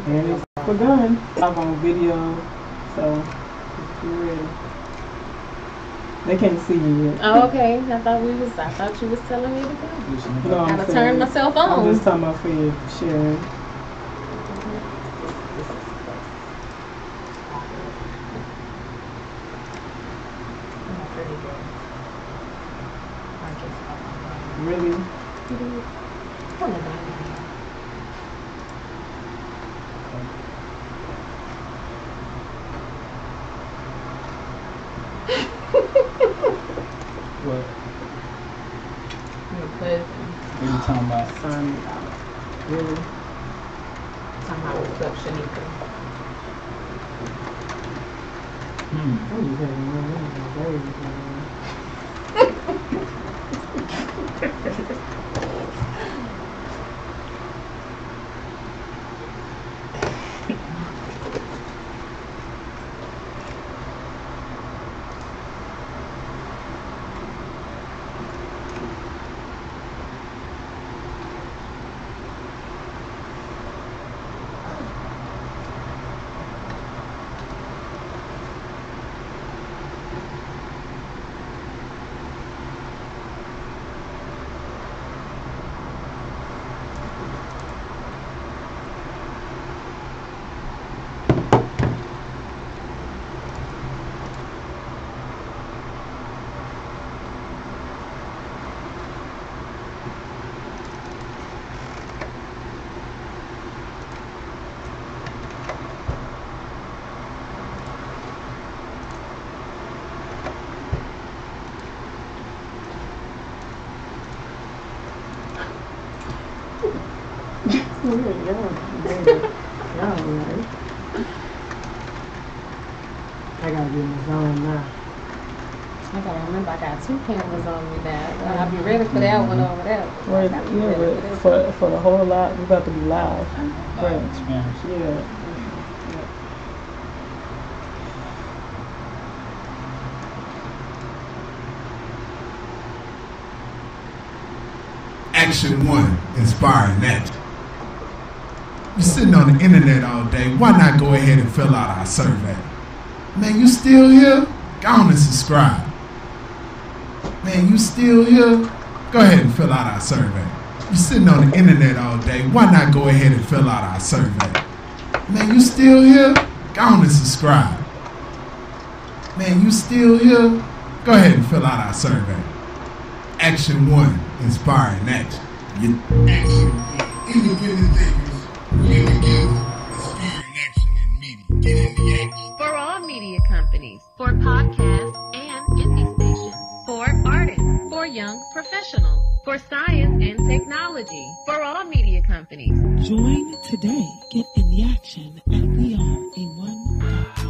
And it's begun. I'm on video, so if you're ready. They can't see you yet. Oh, okay. I thought you was telling me to go. No, Gotta turn myself on. I'm just talking about for you, sharing. Really? What? Your cousin. What are you talking about? Son. Really? Talking about receptionista. Oh, you having one. I gotta get in the zone now. I gotta remember I got 2 cameras on me now. I'll be ready for that one over there. Right, yeah, for the whole lot, we about to be live. Right. Yeah. Action 1, inspiring action. You're sitting on the internet all day, why not go ahead and fill out our survey? Man, you still here? Go on and subscribe. Man, you still here? Go ahead and fill out our survey. You're sitting on the internet all day, why not go ahead and fill out our survey? Man, you still here? Go on and subscribe. Man, you still here? Go ahead and fill out our survey. Action 1, inspiring action. Action 1, independent thinkers, creative give, inspiring action in media. Get in the action. For all media companies, for podcasts and indie stations, for artists, for young professionals, for science and technology, for all media companies. Join today. Get in the action at weareA1.com.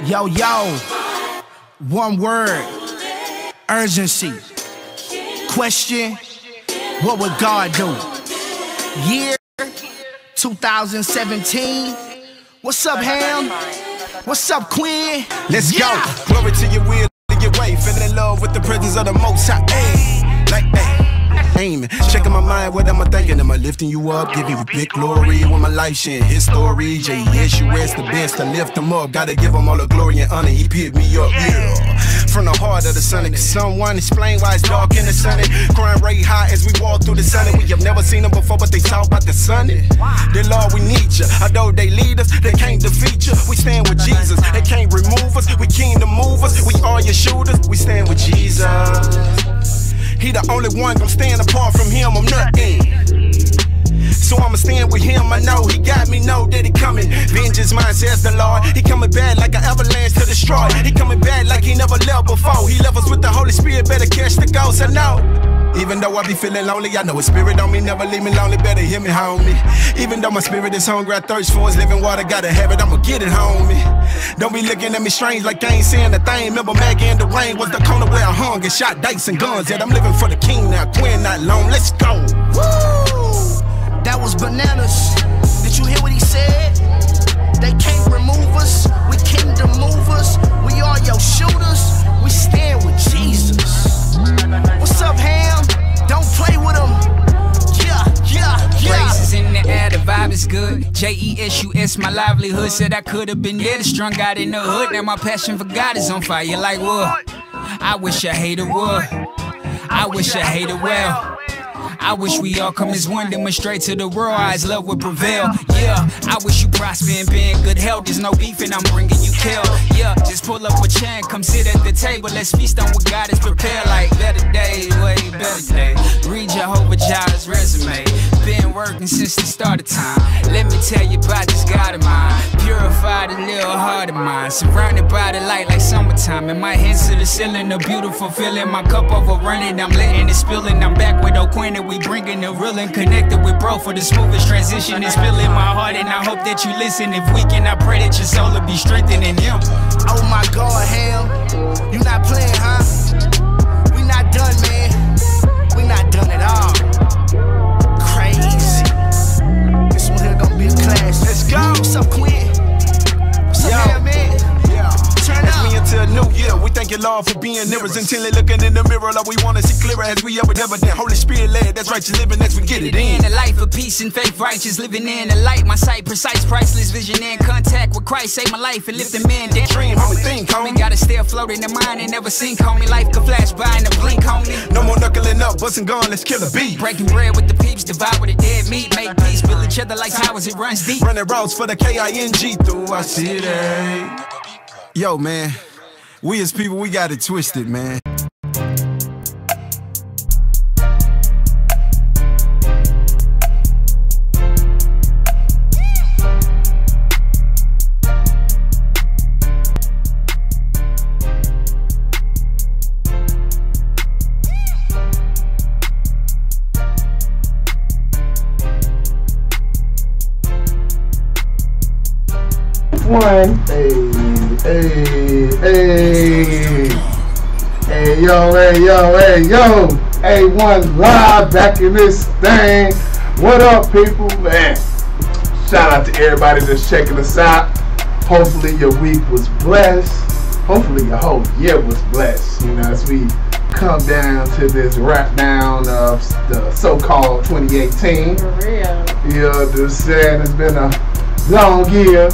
Yo, one word, urgency. Question, what would God do? Year 2017. What's up, Ham? What's up, Quinn? Let's go. Glory to your will and your way. Feeling in love with the presence of the Most High. Ay, like, ay. aiming. Checking my mind, what am I thinking? Am I lifting you up, giving you big glory? When my life sharing his story, J-E-S-U-S, the best to lift him up. Gotta give him all the glory and honor, he picked me up, yeah. From the heart of the sunny, can someone explain why it's dark in the sunny? Crime rate high as we walk through the sunny. We have never seen them before, but they talk about the sunny. Dear Lord, we need you. Although they lead us, they can't defeat you. We stand with Jesus, they can't remove us. We kingdom movers, we are your shooters. We stand with Jesus. He the only one gon' stand apart from him, I'm nothing. So I'ma stand with him, I know he got me, know that he coming. Vengeance mine, says the Lord. He coming back like an avalanche to destroy. He coming back like he never left before. He left us with the Holy Spirit, better catch the ghost, I know. Even though I be feeling lonely, I know his spirit on me, never leave me lonely, better hear me, homie. Even though my spirit is hungry, I thirst for his living water, gotta have it, I'ma get it, homie. Don't be looking at me strange like I ain't saying a thing. Remember Maggie and the rain was the corner where I hung and shot dice and guns. Yet I'm living for the king now, Quinn not long, let's go. Woo! That was bananas. Did you hear what he said? They can't remove us, we kingdom movers. We are your shooters, we stand with Jesus. What's up, Ham? Don't play with him. Praises in the air, the vibe is good. J-E-S-U-S, my livelihood. Said I could have been dead, strung out in the hood. Now my passion for God is on fire like wood. I wish I hated wood. I wish I hated well. I wish we all come as one, demonstrate to the world how his love would prevail. Yeah, I wish you prosper and be in good health. There's no beef and I'm bringing you kill. Yeah, just pull up a chair and come sit at the table. Let's feast on what God has prepared. Like better days, way better days. Read Jehovah Jireh's resume. Been working since the start of time. Let me tell you about this God of mine. Purified a little heart of mine. Surrounded by the light like summertime. And my hands to the ceiling, a beautiful feeling. My cup overrunning, I'm letting it spilling. I'm back with O'Quinn. We bringing the real and connected with bro for the smoothest transition. It's filling my heart and I hope that you listen. If we can, I pray that your soul will be strengthened in him. Oh my God, Ham, you not playing, huh? We not done, man. We not done at all. Crazy. This one here gonna be a clash. Let's go. What's up, Quinn? What's up, Ham, man? Turn As up. we into a new year, we thank you, Lord, for being near us. Intently looking in the mirror, like we want to see clearer as we ever did. Holy Spirit led, that's righteous living as we get it in. A life of peace and faith, righteous living in the light. My sight, precise, priceless vision in contact with Christ. Save my life and lift the man. Dream, homie, think, Homie, homie. gotta stay afloat in the mind and never sink, homie. Life could flash by in a blink, homie. No more knuckling up, busting gun, let's kill a beat. Breaking bread with the peeps, divide with the dead meat. Make peace, build each other like towers, it runs deep. Running routes for the K-I-N-G through our city. Yo, man, we as people, we got it twisted, man. One. Hey, yo. A1 live back in this thing. What up, people, man? Shout out to everybody that's checking us out. Hopefully your week was blessed. Hopefully your whole year was blessed. You know, as we come down to this wrap down of the so-called 2018. For real. You know what I'm saying? It's been a long year.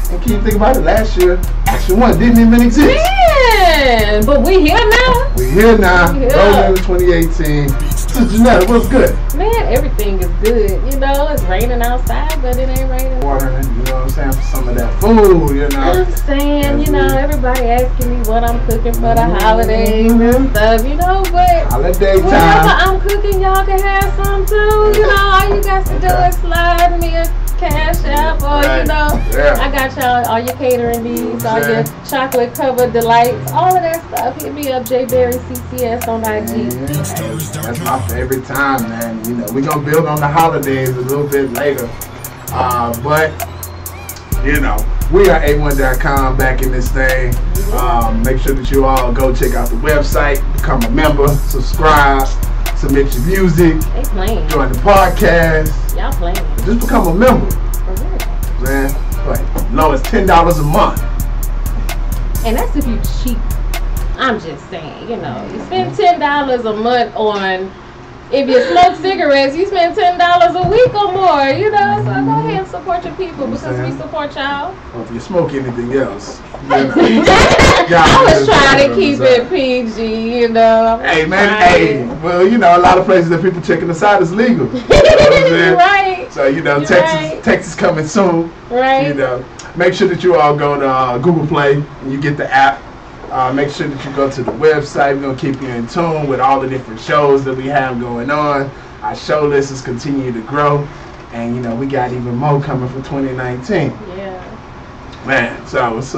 And can you think about it? Last year, Action 1 didn't even exist. Man, but we here now. We're here now. Yeah. Rolling in 2018. So Janetta, what's good? Man, everything is good. You know, it's raining outside, but it ain't raining. Watering, you know what I'm saying, for some of that food, you know. I'm saying, you know, everybody asking me what I'm cooking for the holidays and stuff, you know, but Holiday whenever time. I'm cooking, y'all can have some too. You know, all you got to do is slide me a Cash App or, you know, I got y'all, all your catering needs, all your chocolate covered delights, all of that stuff. Hit me up, J Berry CCS on IG. That's my favorite time, man. You know, we're going to build on the holidays a little bit later. But, you know, we are A1.com back in this thing. Make sure that you all go check out the website, become a member, subscribe, submit your music, join the podcast. Y'all playing. Just become a member. For real. Man, like, low as $10 a month. And that's if you cheap. I'm just saying, you know, you spend $10 a month on If you smoke cigarettes, you spend $10 a week or more, you know. So go ahead and support your people because we support y'all. Well, if you smoke anything else, I was trying to keep it PG, you know. Hey man, well, you know, a lot of places that people checking us out is legal. You know right. So you know, Texas coming soon. Right. You know, make sure that you all go to Google Play and you get the app. Make sure that you go to the website. We're going to keep you in tune with all the different shows that we have going on. Our show list is continuing to grow. And, you know, we got even more coming for 2019. Yeah. Man, so it's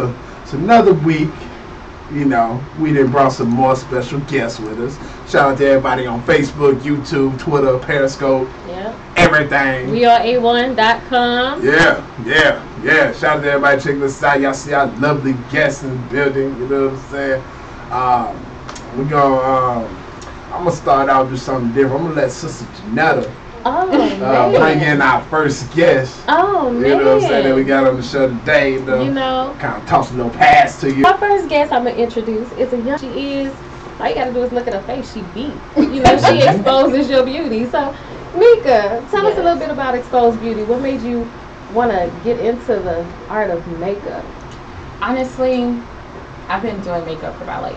another week. You know, we done brought some more special guests with us. Shout out to everybody on Facebook, YouTube, Twitter, Periscope. Yeah. WeAreA1.com. Everything. Yeah. Shout out to everybody checking us out. Y'all see our lovely guests in the building. You know what I'm saying? I'm gonna start out with something different. I'm gonna let Sister Janetta bring in our first guest. Oh man! You know what I'm saying? That we got on the show today. You know, kind of toss a little pass to you. My first guest I'm gonna introduce is a young. She is. All you gotta do is look at her face. She beat. You know, she exposes your beauty. So, Mika, tell us a little bit about Exposed Beauty. What made you want to get into the art of makeup? Honestly, I've been doing makeup for about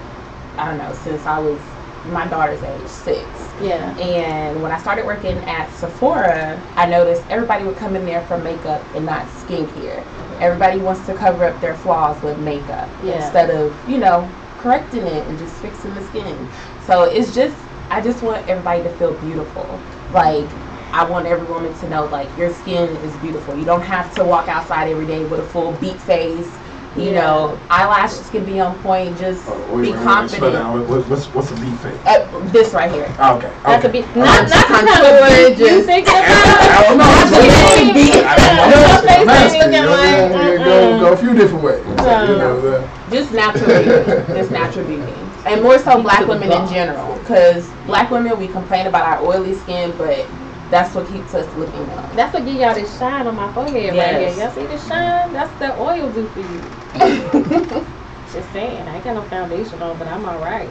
since I was my daughter's age, 6. Yeah. And when I started working at Sephora, I noticed everybody would come in there for makeup and not skincare. Everybody wants to cover up their flaws with makeup instead of, you know, correcting it and just fixing the skin. So it's just, I just want everybody to feel beautiful. Like, I want every woman to know, like, your skin is beautiful. You don't have to walk outside every day with a full beat face. You know, eyelashes can be on point. Just be confident. What's a beat face? This right here. Okay. That's a beat. Not the kind of beat you thinking about. I don't know. Go a few different ways. Just natural beauty. Just natural beauty. And more so black women in general. Because black women, we complain about our oily skin, but that's what keeps us looking up. That's what give y'all this shine on my forehead right here. Y'all see this shine? That's the oil do for you. Just saying, I ain't got no foundation on, but I'm alright.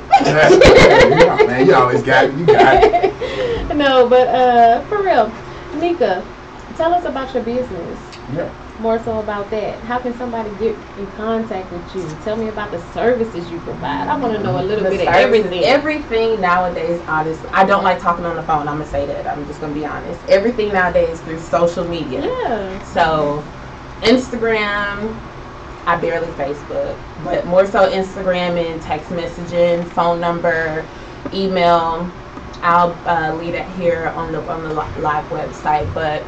Man, you always got it. You got it. No, but for real, Mika, tell us about your business. Yeah. More so about that. How can somebody get in contact with you? Tell me about the services you provide. I want to know a little bit of everything. Everything nowadays, honestly, I don't like talking on the phone. I'm going to say that. I'm just going to be honest. Everything nowadays through social media. Yeah. So, Instagram, I barely Facebook, but more so Instagram and text messaging, phone number, email. I'll leave it here on the live website, but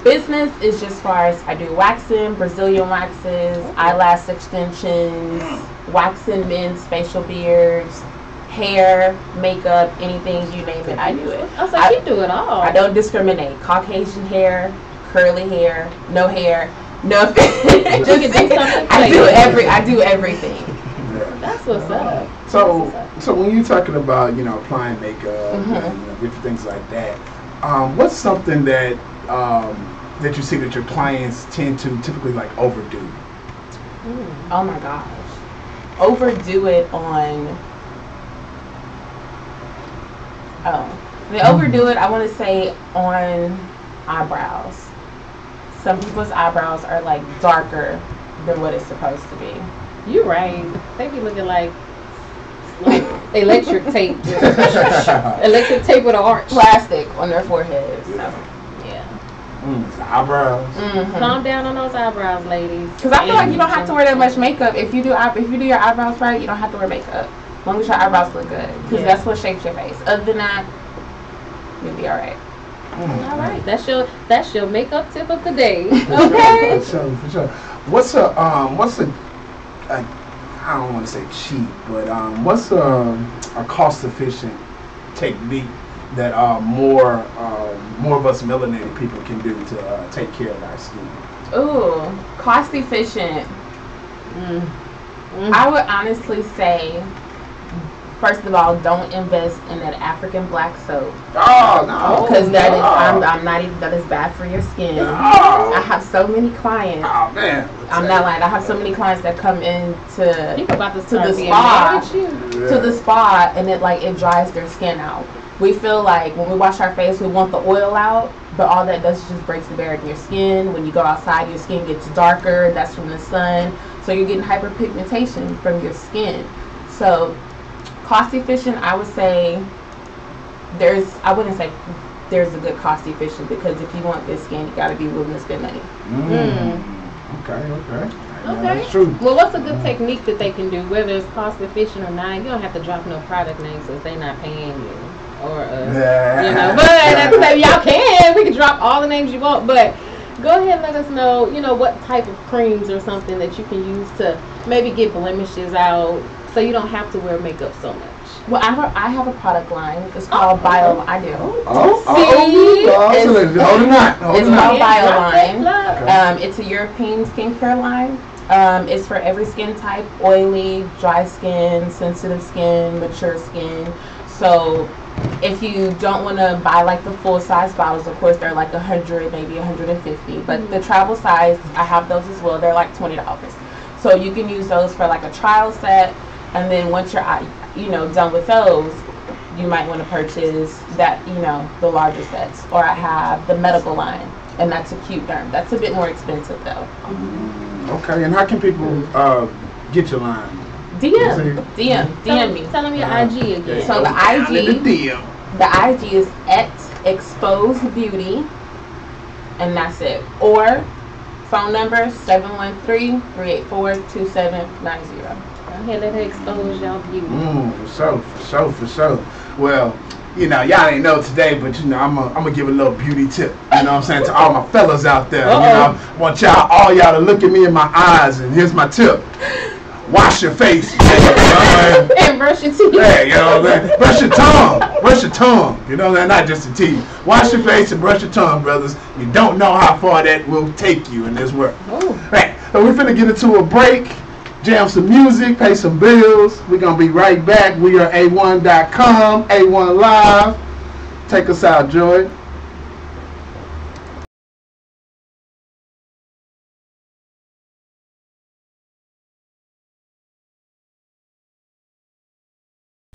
business is just far as I do waxing, Brazilian waxes, eyelash extensions, waxing men's facial beards, hair, makeup, anything you name it, I do it. Oh, so you do it all. I don't discriminate. Caucasian hair, curly hair, no hair, nothing. You can do something. I do everything. That's what's up. So when you're talking about, you know, applying makeup and, you know, different things like that, what's something that that you see that your clients tend to typically like overdo? Oh my gosh, overdo it on. They overdo it. I want to say on eyebrows. Some people's eyebrows are like darker than what it's supposed to be. You're right. They be looking like electric tape. Electric tape with an arch. Plastic on their foreheads. So, yeah. Eyebrows. Calm down on those eyebrows, ladies. Because I feel like you don't have to wear that much makeup. If you do your eyebrows right, you don't have to wear makeup. As long as your eyebrows look good. Because that's what shapes your face. Other than that, you'll be alright. All right. That's your makeup tip of the day. Okay. For sure. What's a I don't want to say cheap, but what's a cost-efficient technique that more of us melanated people can do to take care of our skin? Ooh, cost-efficient. I would honestly say, first of all, don't invest in that African black soap. Oh no! Because that is bad for your skin. No. I have so many clients. Oh man! I'm not lying. I have so many clients that come in to the spa, and it dries their skin out. We feel like when we wash our face, we want the oil out, but all that does is just breaks the barrier in your skin. When you go outside, your skin gets darker. That's from the sun. So you're getting hyperpigmentation from your skin. So cost efficient, I would say I wouldn't say there's a good cost efficient, because if you want good skin, you got to be willing to spend money. Okay. Okay. That's true. Well, what's a good technique that they can do, whether it's cost efficient or not? You don't have to drop no product names since they're not paying you or us. You know, but at the same, y'all can. We can drop all the names you want, but go ahead and let us know, you know, what type of creams or something that you can use to maybe get blemishes out, so you don't have to wear makeup so much. Well, I have a product line. It's called Bio. I do. Hold It's called Bioline. Bioline. It's a European skincare line. It's for every skin type: oily, dry skin, sensitive skin, mature skin. So if you don't want to buy like the full size bottles, of course they're like 100, maybe 150. But the travel size, I have those as well. They're like $20. So you can use those for like a trial set, and then once you're done with those, you might want to purchase that, the larger sets. Or I have the medical line, and that's a Cute Derm. That's a bit more expensive though. Okay, and how can people get your line? DM me. Tell them your IG again. So the IG is @Exposed Beauty, and that's it. Or phone number 713-384-2790. Go ahead, let her expose y'all beauty. For sure. Well, y'all ain't know today, but I'm gonna give a little beauty tip. You know what I'm saying, to all my fellas out there. I want all y'all to look at me in my eyes, and here's my tip. Wash your face. And brush your teeth. Hey, brush your tongue. Brush your tongue. Not just the teeth. Wash your face and brush your tongue, brothers. You don't know how far that will take you in this world. Right. So we're finna get into a break, jam some music, pay some bills. We're gonna be right back. We are A1.com, A1 Live. Take us out, Joy.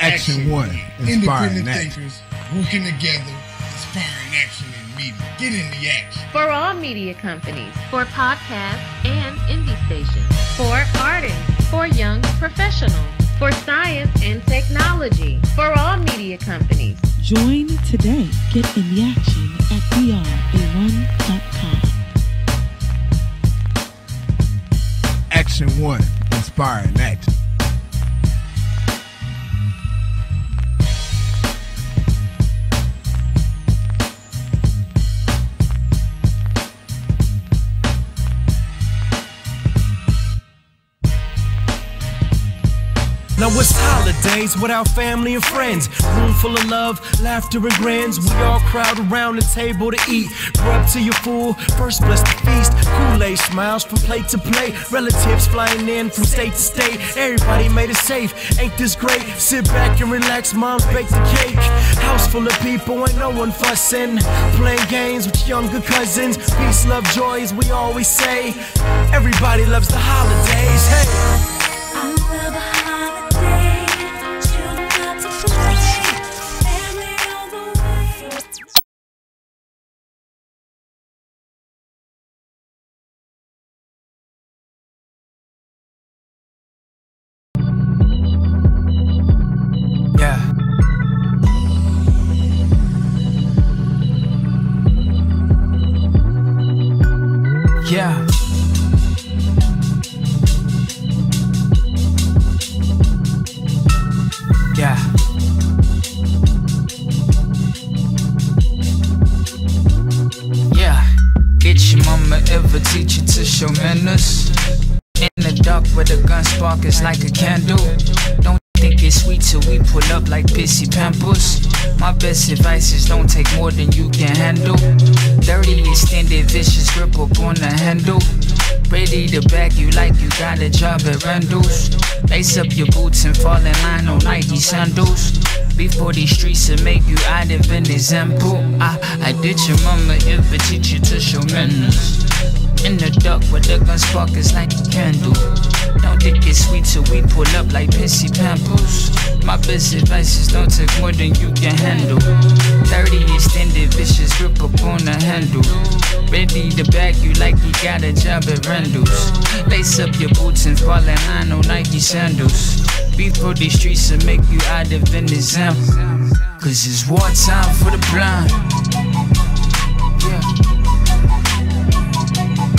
Action 1, inspiring Independent action. thinkers working together, inspiring action in media. Get in the action. For all media companies, for podcasts and indie stations, for artists, for young professionals, for science and technology, for all media companies. Join today. Get in the action at weareA1.com. Action 1, inspiring action. Now it's holidays without family and friends. Room full of love, laughter and grins. We all crowd around the table to eat. Grub till you're full, first bless the feast. Kool-Aid smiles from plate to plate. Relatives flying in from state to state. Everybody made it safe, ain't this great? Sit back and relax, mom's baked the cake. House full of people, ain't no one fussing. Playing games with younger cousins. Peace, love, joy, as we always say. Everybody loves the holidays, hey. I love a holiday. Children got to play. Family all the way. Yeah. Yeah. Yeah. Yeah. Did your mama ever teach you to show manners? In the dark where the gun spark is like a candle. Don't think it's sweet till we pull up like pissy pampers. My best advice is don't take more than you can handle. Dirty, extended, vicious grip up on the handle. Ready to bag you like you got a job at Randall's. Lace up your boots and fall in line on Nike sandals. Before these streets will make you out of an example. I did your mama ever teach you to show manners? In the dark, but the gun spark is like a candle. Don't think it's sweet till we pull up like pissy pampers. My best advice is don't take more than you can handle. 30 extended, vicious grip up on the handle. Ready to bag you like you got a job at Randall's. Lace up your boots and fall in line on Nike sandals. Before these streets will make you out of an example. Cause it's wartime for the blind. Yeah.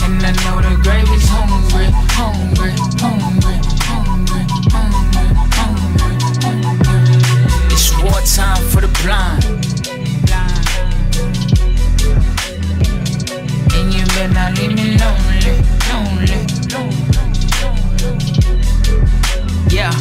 And I know the grave is hungry, hungry, hungry, hungry, hungry, hungry, hungry. It's wartime for the blind. And you better not leave me lonely, lonely, lonely. Yeah,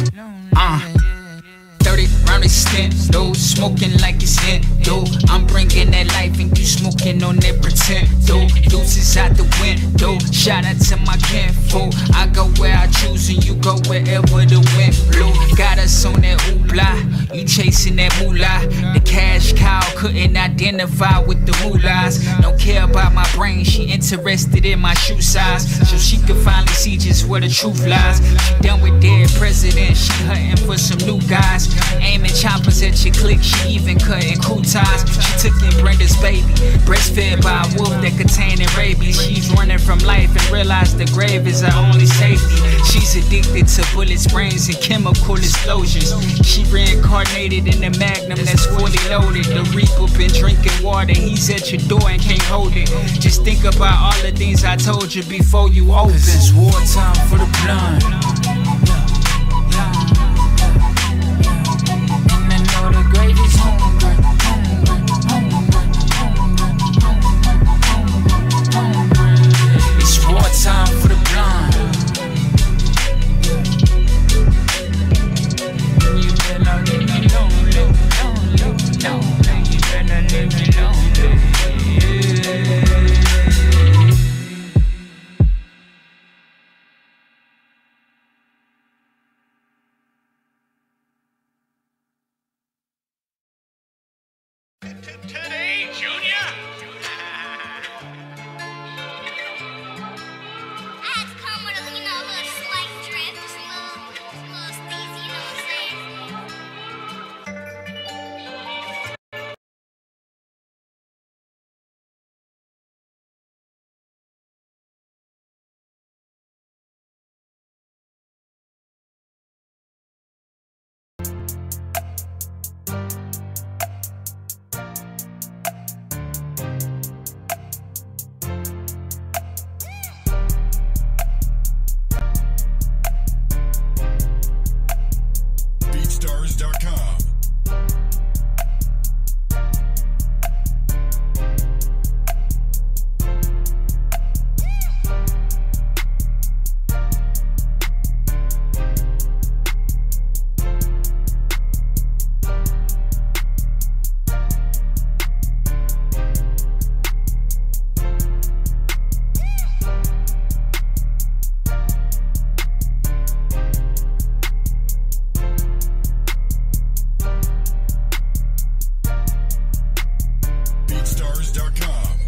30 round extent, though, smoking like it's in, though. I'm bringing that life and you smoking on that pretend, though. Deuces out the window, shout out to my kinfolk. I go where I choose and you go wherever the wind blow. Got us on that hoopla, you chasing that moolah. The cash cow couldn't identify with the moolahs. Don't care about my brain, she interested in my shoe size. So she could finally see just where the truth lies. She done with dead presidents, she hunting for some new guys. Aiming choppers at your clique, she even cutting crew ties. She took in Brenda's baby, breastfed by a wolf that contained rabies. She's running from life and realized the grave is her only safety. She's addicted to bullet sprains and chemical explosions. She reincarnated in the Magnum that's fully loaded. The Reaper been drinking water, he's at your door and can't hold it. Just think about all the things I told you before you open. It's wartime for the blind. The grave is hungry, hungry, hungry, hungry, hungry, hungry. It's wartime for the blind. You better leave me lonely, lonely, lonely. You better leave me lonely. Today, Junior. I had to come with a, little slight drip, just a little steezy, you know what I'm saying? BeatStars.com. BeatStars.com.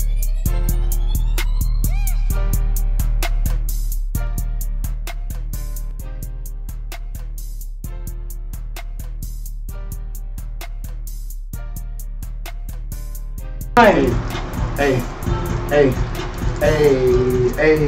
Hey, hey, hey, hey,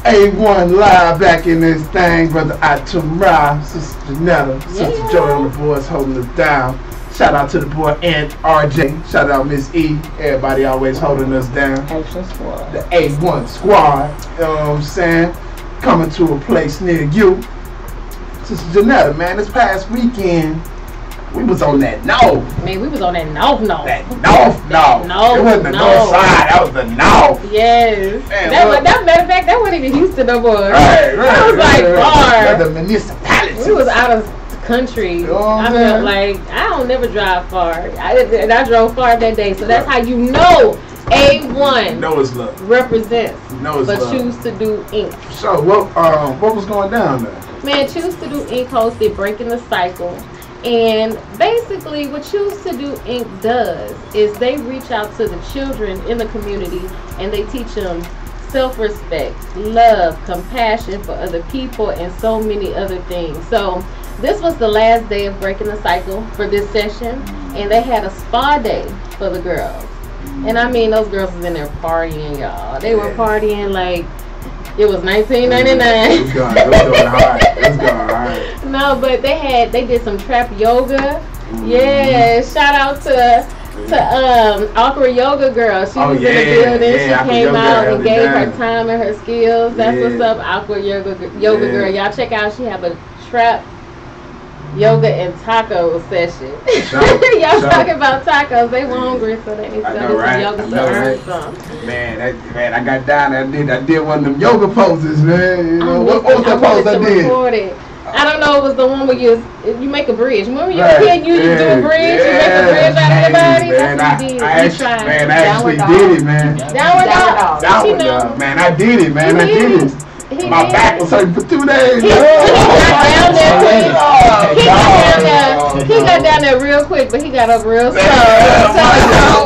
A1 live back in this thing, brother Atumra, Sister Janetta, Sister Joey on the boards holding us down. Shout out to the boy Aunt RJ, shout out Miss E, everybody always holding us down. Extra squad. The A1 squad, you know what I'm saying? Coming to a place near you. Sister Janetta, man, this past weekend, we was on that north. Man, we was on that north. That north. It wasn't the north side, that was the north. Yes. Man, that matter of fact, that wasn't even Houston no more. Right. That was like far. The municipalities. We was out of the country. You know what I I'm felt saying? like I don't never drive far. And I drove far that day, so that's how you know A1 know it's love. represents. Know it's but love. Choose to Do Inc. So what was going down there? Man, Choose to Do Inc. hosted Breaking the Cycle. And basically what Choose to Do Inc. does is they reach out to the children in the community and they teach them self-respect, love, compassion for other people, and so many other things. So this was the last day of breaking the cycle for this session, and they had a spa day for the girls. And I mean, those girls was in there partying, y'all. They were partying like it was 1999. It's going hard. It's going hard. No, but they did some trap yoga. Yeah, shout out to Awkward Yoga Girl. She was in the building. She came out and gave her time and her skills. That's what's up, Awkward Yoga Girl. Y'all check out. She have a trap yoga and taco session. Y'all talking about tacos. They were hungry, so they need to go get some yoga to earn some. Man, I got down and I did one of them yoga poses, man. You know, what was that pose I did? I don't know. It was the one where you make a bridge. Remember you were kid, you do a bridge, you make a bridge out of your body. That's what you did. I actually did it, man. Downward dog. Downward dog, man. I did it, man. I did it. My back was hurting for 2 days. He got down there real quick, but he got up real slow.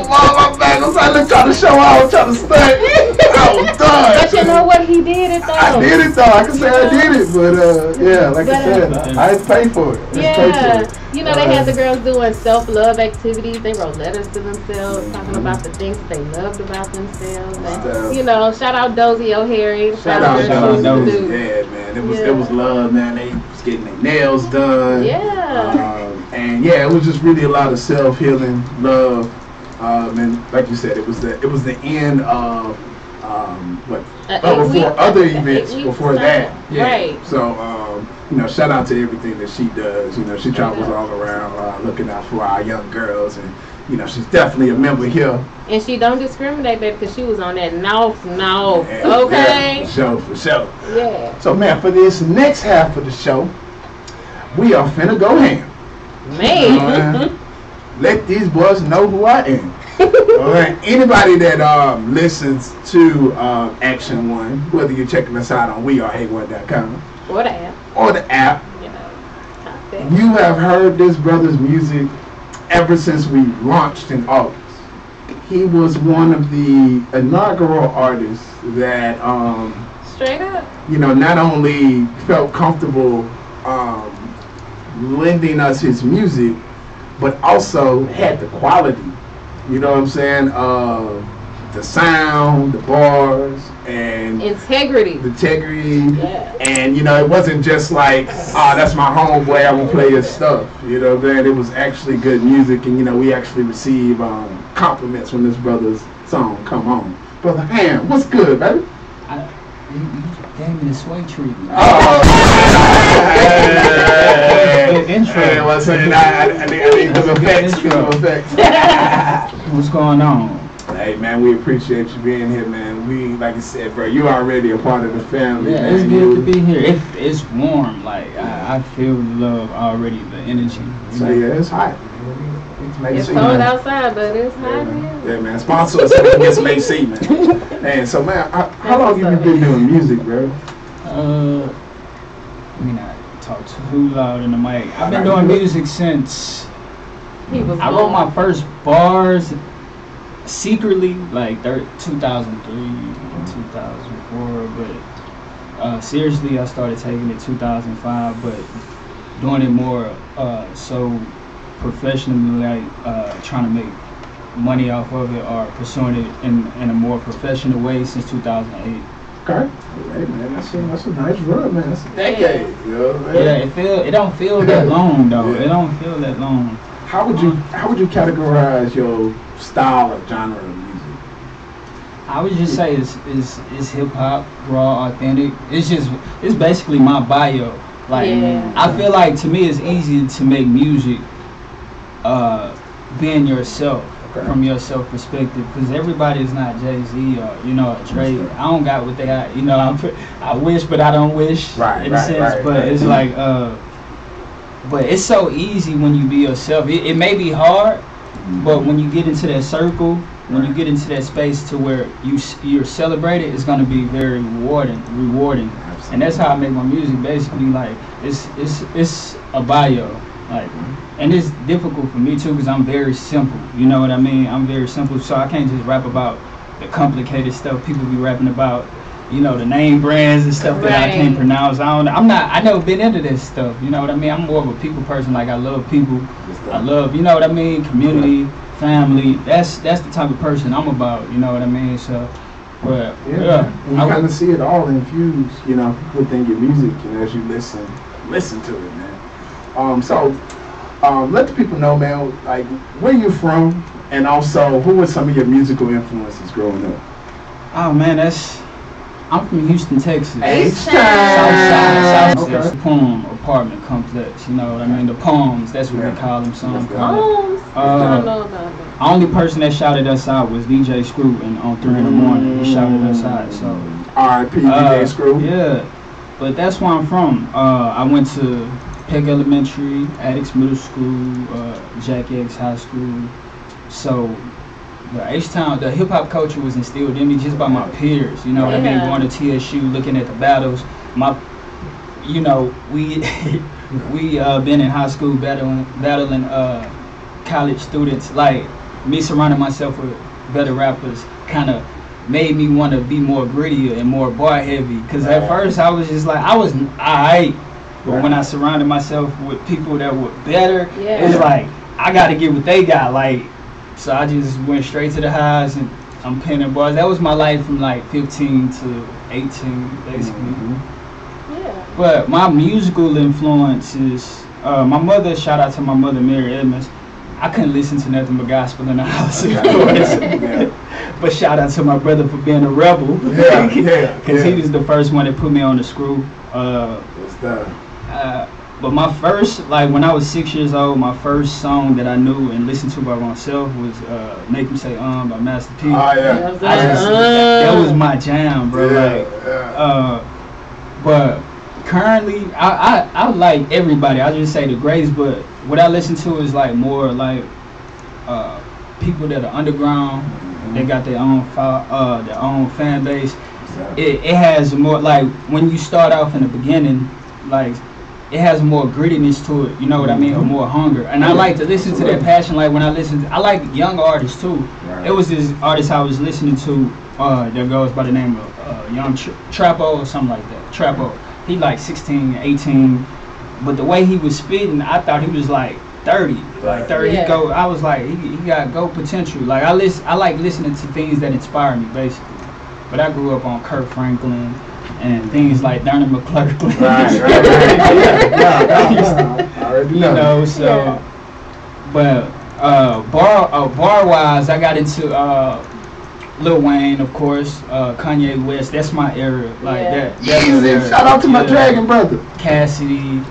My back was hurting, trying to show out, trying to stunt. I was done. But you know what? He did it though. I did it though. I can say I did it, but yeah, like I said, I didn't pay for it. You know, they had the girls doing self-love activities. They wrote letters to themselves, talking about the things they loved about themselves. And, you know, shout out Dozy O'Harry. Shout out Dozy. Yeah, man. It was love, man. They was getting their nails done. Yeah. And yeah, it was just really a lot of self-healing, love. And like you said, it was the end of before other events before that. Yeah. Right. So you know, shout out to everything that she does. You know, she travels all around looking out for our young girls, and you know, she's definitely a member here. And she don't discriminate, baby, because she was on that north. Okay. Yeah, for sure. Yeah. So man, for this next half of the show, we are finna go ham. Man. Let these boys know who I am. Alright, anybody that listens to Action One, whether you're checking us out on weareA1.com or the app, you have heard this brother's music ever since we launched in August. He was one of the inaugural artists that straight up, you know, not only felt comfortable lending us his music, but also had the quality. You know what I'm saying? The sound, the bars, and integrity. Yeah. And you know, it wasn't just like, that's my homeboy, I'm gonna play his stuff. You know what I'm saying? It was actually good music, and you know, we actually receive compliments when this brother's song come on. Brother Ham, what's good, baby? You gave me the sway treatment. Good intro. I need some effects. What's going on? Hey man, we appreciate you being here, man. We, like you said, bro, you already a part of the family. Yeah, man. It's good to be here. It's warm. Like I feel the love already, the energy. So yeah, it's hot. It's cold outside, but it's hot here. Yeah, man. Sponsor us so we can get some AC, man. And so, man, how long have you been doing music, bro? I mean, I talk too loud in the mic. I've been doing music since I wrote my first bars secretly, like 2003, 2004. But seriously, I started taking it 2005. But doing it more so professionally, like trying to make money off of it or pursuing it in a more professional way since 2008. Okay. Hey man, that's a nice run, man. That's a decade. You know what I mean? Yeah, it don't feel that long though. It don't feel that long. How would you categorize your style or genre of music? I would just say it's hip hop, raw, authentic. It's basically my bio. Like I feel like to me it's easy to make music being yourself. From your self perspective, because everybody is not Jay-Z or a Drake. I don't got what they got. You know, I wish, but I don't wish. In a sense, but it's like, but it's so easy when you be yourself. It may be hard, but when you get into that circle, when you get into that space to where you're celebrated, it's gonna be very rewarding. And that's how I make my music. Basically, like it's a bio. Like, and it's difficult for me too because I'm very simple. You know what I mean? I'm very simple, so I can't just rap about the complicated stuff people be rapping about. You know, the name brands and stuff that I can't pronounce. I never been into this stuff. You know what I mean? I'm more of a people person. Like, I love people. I love, you know what I mean? Community, family. That's the type of person I'm about. You know what I mean? So, but and you kind of see it all infused, you know, within your music, you know, as you listen to it, man. Let the people know, man, like, where you from, and also who were some of your musical influences growing up? Oh man, I'm from Houston, Texas. H-Town. Southside. Palm apartment complex. You know what I mean? The Palms. That's what we call them. Some call it. I don't know about that. Only person that shouted us out was DJ Screw, and on 3 in the morning he shouted us out. So R.I.P. DJ Screw. Yeah, but that's where I'm from. I went to Peck Elementary, Addicts Middle School, Jack Eggs High School. So the H-Town, the hip-hop culture was instilled in me just by my peers. You know what I mean? Going to TSU, looking at the battles. You know, we been in high school battling college students. Like, me surrounding myself with better rappers kind of made me want to be more grittier and more bar heavy. Because at first I was just like, I was alright. But when I surrounded myself with people that were better, it was like, I got to get what they got. Like, so I just went straight to the highs and I'm penning bars. That was my life from like 15 to 18, basically. But my musical influences, my mother, shout out to my mother, Mary Edmonds. I couldn't listen to nothing but gospel in the house, of course. But shout out to my brother for being a rebel. Because he was the first one that put me on the screw. But my first, like when I was 6 years old, my first song that I knew and listened to by myself was Make Me Say by Master P. That was my jam, bro. But currently, I like everybody. I just say the greats, but what I listen to is like more like people that are underground. They got their own fan base. It has more, like when you start off in the beginning, like it has more grittiness to it, you know what I mean, or more hunger. And I like to listen to that passion. Like when I like young artists too. It was this artist I was listening to that goes by the name of Young Trapo or something like that. Trapo. He like 16, 18, but the way he was spitting, I thought he was like 30. Like 30, I was like, he got go potential. Like I like listening to things that inspire me, basically. But I grew up on Kirk Franklin and things like Donnie McClurkin. You know, so. But bar wise, I got into Lil Wayne, of course, Kanye West. That's my era. Like that. Shout out to my Dragon brother. Cassidy,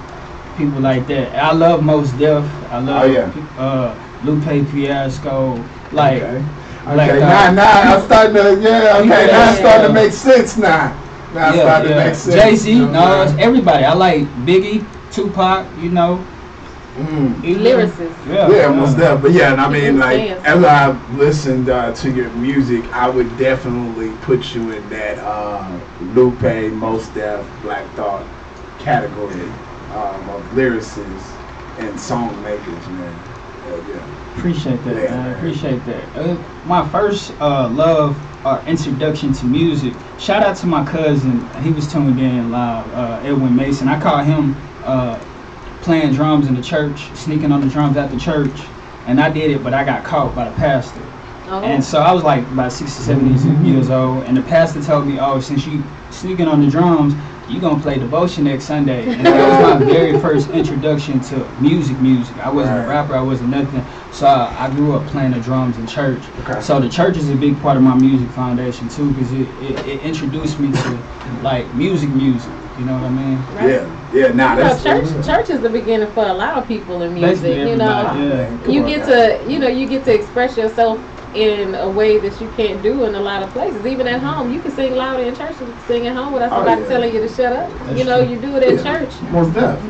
people like that. I love Mos Def. I love Lupe Fiasco. Like. Now I'm starting to now it's starting to make sense now. Now it's starting to make sense. Jay-Z, it's everybody. I like Biggie, Tupac, you know. Lyricists. Most definitely. But I mean, like, as I listened to your music, I would definitely put you in that Lupe, Mos Def, Black Thought category of lyricists and song makers, man. Appreciate that, man. I appreciate that. My first love or introduction to music, shout out to my cousin. He was tuned in live, Edwin Mason. I caught him playing drums in the church, sneaking on the drums at the church, and I did it, but I got caught by the pastor. And so I was like about 60, 70 years old, and the pastor told me, since you sneaking on the drums, you gonna play devotion next Sunday. And that was my very first introduction to music. I wasn't a rapper, I wasn't nothing. So I grew up playing the drums in church. So the church is a big part of my music foundation too, because it introduced me to like music. You know what I mean? Church is the beginning for a lot of people in music. You know, you get to express yourself in a way that you can't do in a lot of places. Even at home, you can sing louder in church than sing at home without somebody telling you to shut up. You know, you do it in church.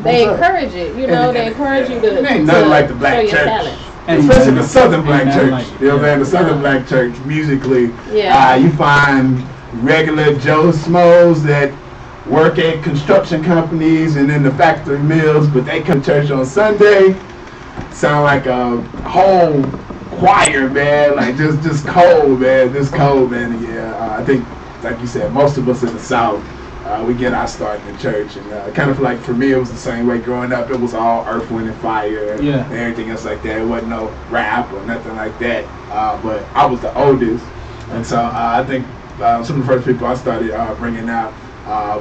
They encourage it. You know, they encourage you to ain't nothing like the black church. Especially the Southern Black Church. You know what I'm saying? The Southern Black Church, musically, you find regular Joe Schmoes that work at construction companies and in the factory mills, but they come to church on Sunday. Sound like a whole choir, man. Like just cold, man. Just cold, man. And yeah, I think, like you said, most of us in the South, we get our start in the church, and kind of like for me, it was the same way growing up. It was all Earth, Wind, and Fire, and everything else like that. It wasn't no rap or nothing like that. But I was the oldest, and so I think some of the first people I started bringing out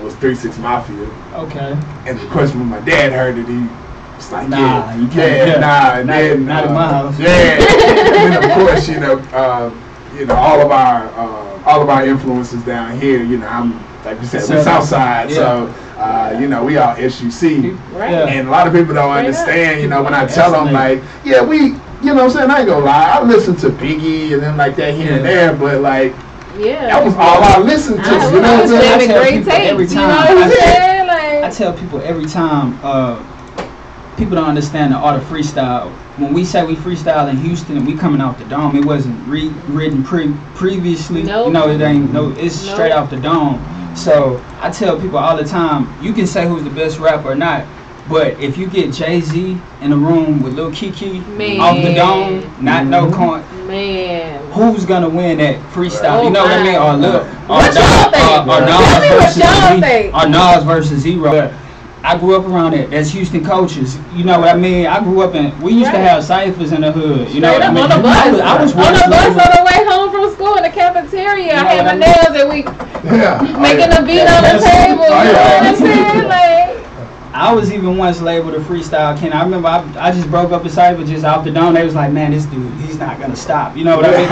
was 3 6 Mafia. Okay. And of course, when my dad heard it, he was like, nah, you can't. Nah, and then not in my house. Yeah, and then of course, you know, all of our influences down here. You know, I'm like you said, we're Southside, so you know, we all SUC, right. And a lot of people don't understand. You know, when I tell them like, yeah, we, you know what I'm saying, I ain't gonna lie, I listen to Biggie and then like that here and there, but like, that was all I listened to. You know what I'm saying? I tell people every time. I tell people every time. People don't understand the art of freestyle. When we say we freestyle in Houston and we coming off the dome, it wasn't written previously. Nope. You know, it ain't it's straight off the dome. So I tell people all the time, you can say who's the best rapper or not, but if you get Jay-Z in a room with Lil Kiki off the dome, not no coin, who's gonna win that freestyle? You know what I mean? Or Nas versus Zero. I grew up around it. That's Houston coaches. You know what I mean? I grew up in. We used to have ciphers in the hood. You know what I mean? On the bus. I was on the bus on the way home from school in the cafeteria. I had my nails and we making a beat on the table. You know what I'm saying? Like. I was even once labeled a freestyle king. I remember I just broke up a cipher just off the dome. They was like, man, this dude, he's not gonna stop. You know what I mean?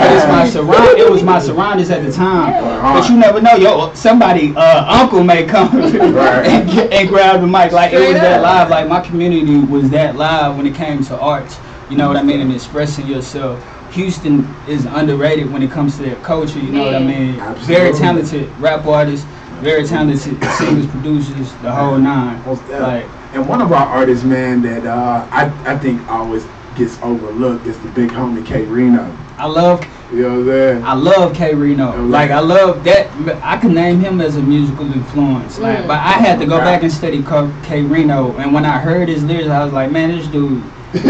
It was my surroundings at the time. But you never know, somebody uncle may come and grab the mic. Like it was that live. Like my community was that live when it came to arts. You know what I mean? And expressing yourself. Houston is underrated when it comes to their culture. You know what I mean? Absolutely. Very talented rap artists. Very talented singers, producers, the whole nine. Like, and one of our artists, man, that I think always gets overlooked is the big homie K Reno. I love. You know what I'm saying? I love K Reno. Like I love that. I can name him as a musical influence. Like, but I had to go back and study K Reno, and when I heard his lyrics, I was like, man, this dude. Did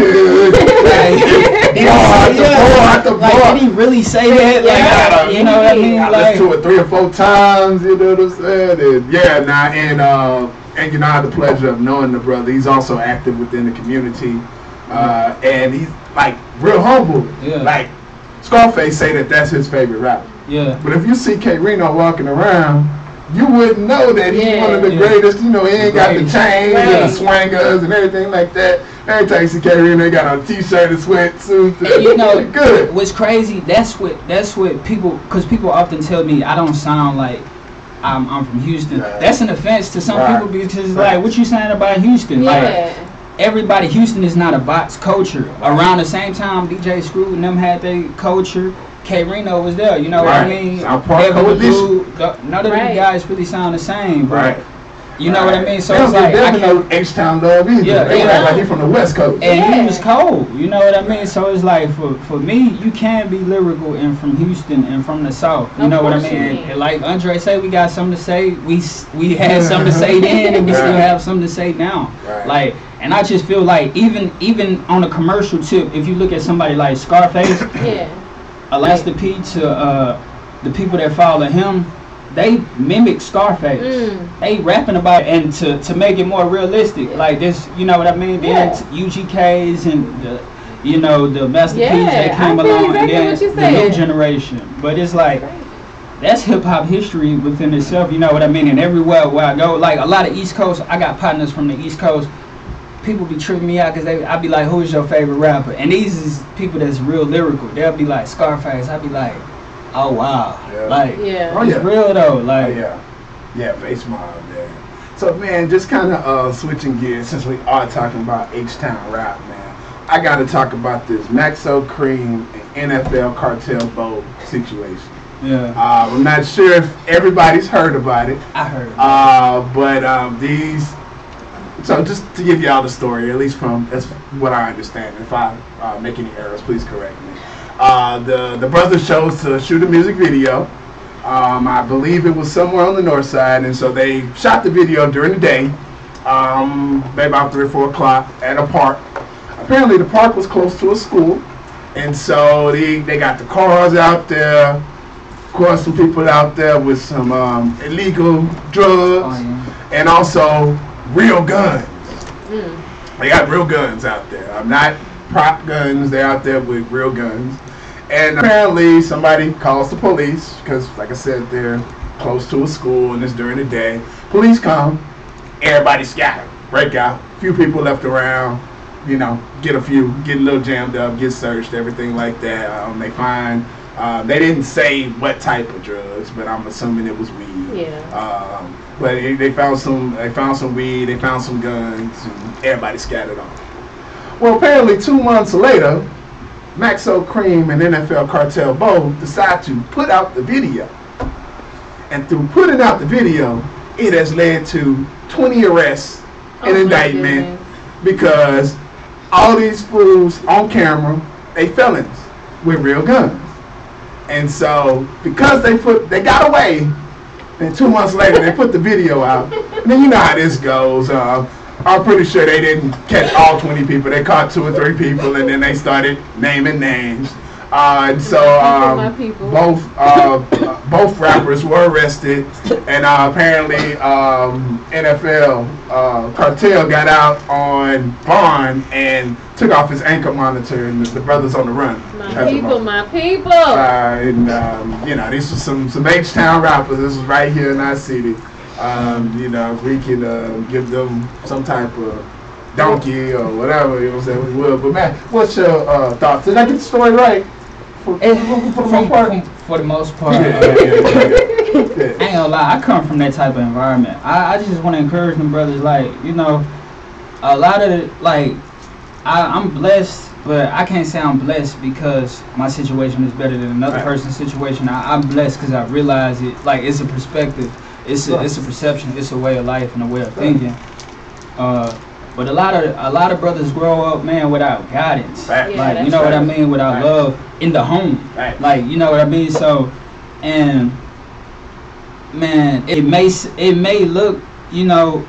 he really say that? Like, you know what I mean? I listened to it 3 or 4 times. You know what I'm saying? And and you know, I had the pleasure of knowing the brother. He's also active within the community, and he's like real humble. Like Scarface say that's his favorite rapper. But if you see K Reno walking around, you wouldn't know that he's one of the greatest. You know, he ain't got the chains and the swangers and everything like that. Every time you see K Reno, they got on a t-shirt and sweatsuit. You know, good. What's crazy? That's what people, because people often tell me I don't sound like I'm from Houston. That's an offense to some people because like, what you saying about Houston? Like, everybody, Houston is not a box culture. Around the same time, DJ Screw and them had their culture. K Reno was there, you know what I mean? None of these guys really sound the same, but you know what I mean? So it's like I know H-Town Dog either. Like he from the West Coast. And he was cold, you know what I mean? So it's like for me, you can be lyrical and from Houston and from the South. You know what I mean? And like Andre said, we got something to say. We had something to say then, and we still have something to say now. Like, and I just feel like even on a commercial tip, if you look at somebody like Scarface, Master P to the people that follow him, they mimic Scarface. They rapping about it, and to make it more realistic, like this, you know what I mean? Then UGKs and the Master P's that came along, and then the new generation. But it's like that's hip hop history within itself, you know what I mean? And everywhere where I go, like a lot of East Coast, I got partners from the East Coast. People be tripping me out because I be like, who's your favorite rapper? And these is people that's real lyrical. They'll be like Scarface. I be like, oh wow, it's real though. Like, Face Mob, So man, just kind of switching gears since we are talking about H-Town rap, man. I got to talk about this Maxo Cream and NFL Cartel Bowl situation. I'm not sure if everybody's heard about it. I heard. But these. So just to give y'all the story, at least that's what I understand. If I make any errors, please correct me. The brothers chose to shoot a music video I believe it was somewhere on the north side, and so they shot the video during the day, maybe about 3 or 4 o'clock at a park. Apparently the park was close to a school, and so they got the cars out there. Of course, some people out there with some illegal drugs, and also real guns. They got real guns out there. Not prop guns. They're out there with real guns. And apparently somebody calls the police because, like I said, they're close to a school and it's during the day. Police come, everybody scattered, break out. A few people left around, you know, get a little jammed up, get searched, everything like that. They find, they didn't say what type of drugs, but I'm assuming it was weed. Yeah. But they found some weed, they found some guns, and everybody scattered off. Well, apparently 2 months later, Maxo Cream and NFL Cartel both decide to put out the video. And through putting out the video, it has led to 20 arrests and indictment because all these fools on camera, they felons with real guns. And so because they got away, and 2 months later they put the video out. And then you know how this goes. I'm pretty sure they didn't catch all 20 people. They caught 2 or 3 people, and then they started naming names. And so both rappers were arrested, and apparently NFL Cartel got out on bond and took off his ankle monitor, and the brothers on the run. My people. And you know, these were some H-Town rappers. This was right here in our city. You know, if we can give them some type of donkey or whatever, you know what I'm saying, we will. But man, what's your thoughts? Did I get the story right? For the most part. I ain't gonna lie, I come from that type of environment. I just want to encourage them brothers, like, you know, a lot of the, like, I'm blessed, but I can't say I'm blessed because my situation is better than another person's situation. I'm blessed because I realize it, like, it's a perspective. It's a perception. It's a way of life and a way of thinking. But a lot of brothers grow up, man, without guidance. Like, you know what I mean, without love in the home. Like, you know what I mean. So, and man, it may look, you know,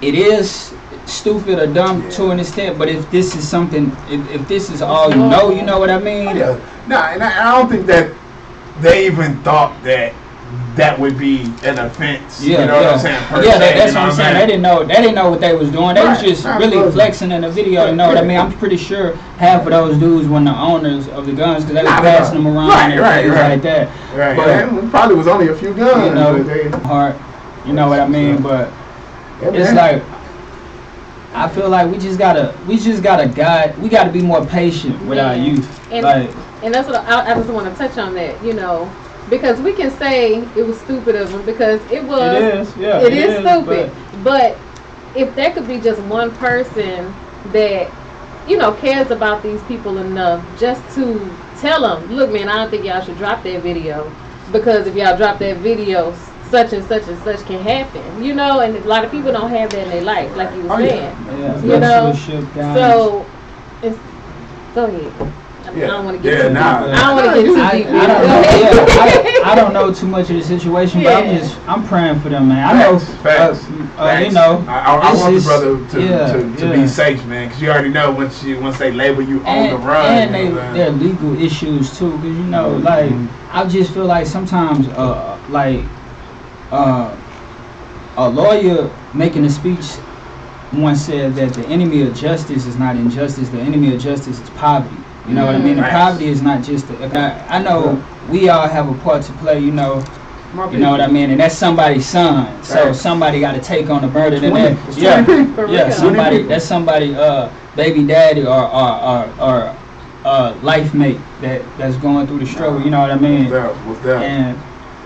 it is stupid or dumb to an extent. But if this is something, if this is all you know what I mean. Yeah. Nah, and I don't think that they even thought that would be an offense. Yeah, you know what I'm saying? That's what I'm saying. They didn't know what they was doing. They was just really flexing in the video. You know what I mean? I'm pretty sure half of those dudes were the owners of the guns because they was passing them around and things like that. Right. But it probably was only a few guns. You know, you know what I mean? But it's like, I feel like we just gotta guide. We gotta be more patient with our youth. And that's what I just want to touch on that. You know. Because we can say it was stupid of them because it was. It is stupid. But if there could be just one person that, you know, cares about these people enough just to tell them, look, man, I don't think y'all should drop that video because if y'all drop that video, such and such and such can happen. You know, and a lot of people don't have that in their life, like you were saying. You know, so go ahead. I don't want to get too deep. I don't want to get too deep. I don't know too much of the situation, but I'm praying for them, man. I know, you know, I want the brother to be safe, man, because you already know once they label you on the run, and there are legal issues too, because you know, like I just feel like sometimes, like a lawyer making a speech once said that the enemy of justice is not injustice; the enemy of justice is poverty. You know what I mean? And poverty is not just. I know we all have a part to play. You know what I mean? And that's somebody's son. So somebody got to take on the burden. And somebody. That's somebody. Baby daddy or life mate that's going through the struggle. You know what I mean? And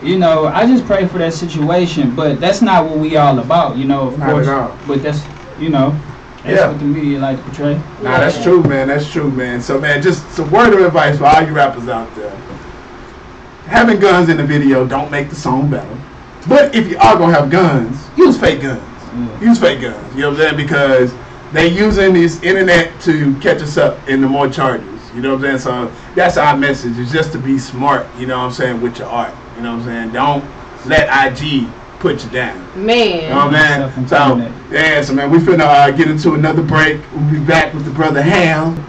you know, I just pray for that situation. But that's not what we all about. You know, of course. But that's, you know. That's what the media like to portray. Nah, that's true, man. That's true, man. So, man, just some word of advice for all you rappers out there. Having guns in the video don't make the song better. But if you are going to have guns, use fake guns. Use fake guns. You know what I'm saying? Because they using this internet to catch us up into more charges. You know what I'm saying? So that's our message, is just to be smart, you know what I'm saying, with your art. You know what I'm saying? Don't let IG put you down. Man. You know what I'm saying? So, yeah, so man, we finna get into another break. We'll be back with the brother Ham.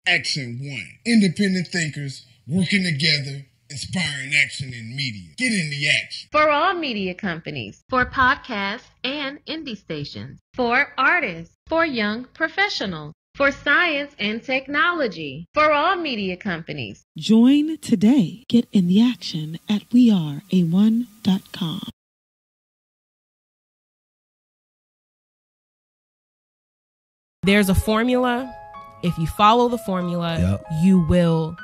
Action 1. Independent thinkers working together, inspiring action in media. Get in the action. For all media companies, for podcasts and indie stations, for artists, for young professionals, for science and technology, for all media companies. Join today. Get in the action at weareA1.com. There's a formula. If you follow the formula, you will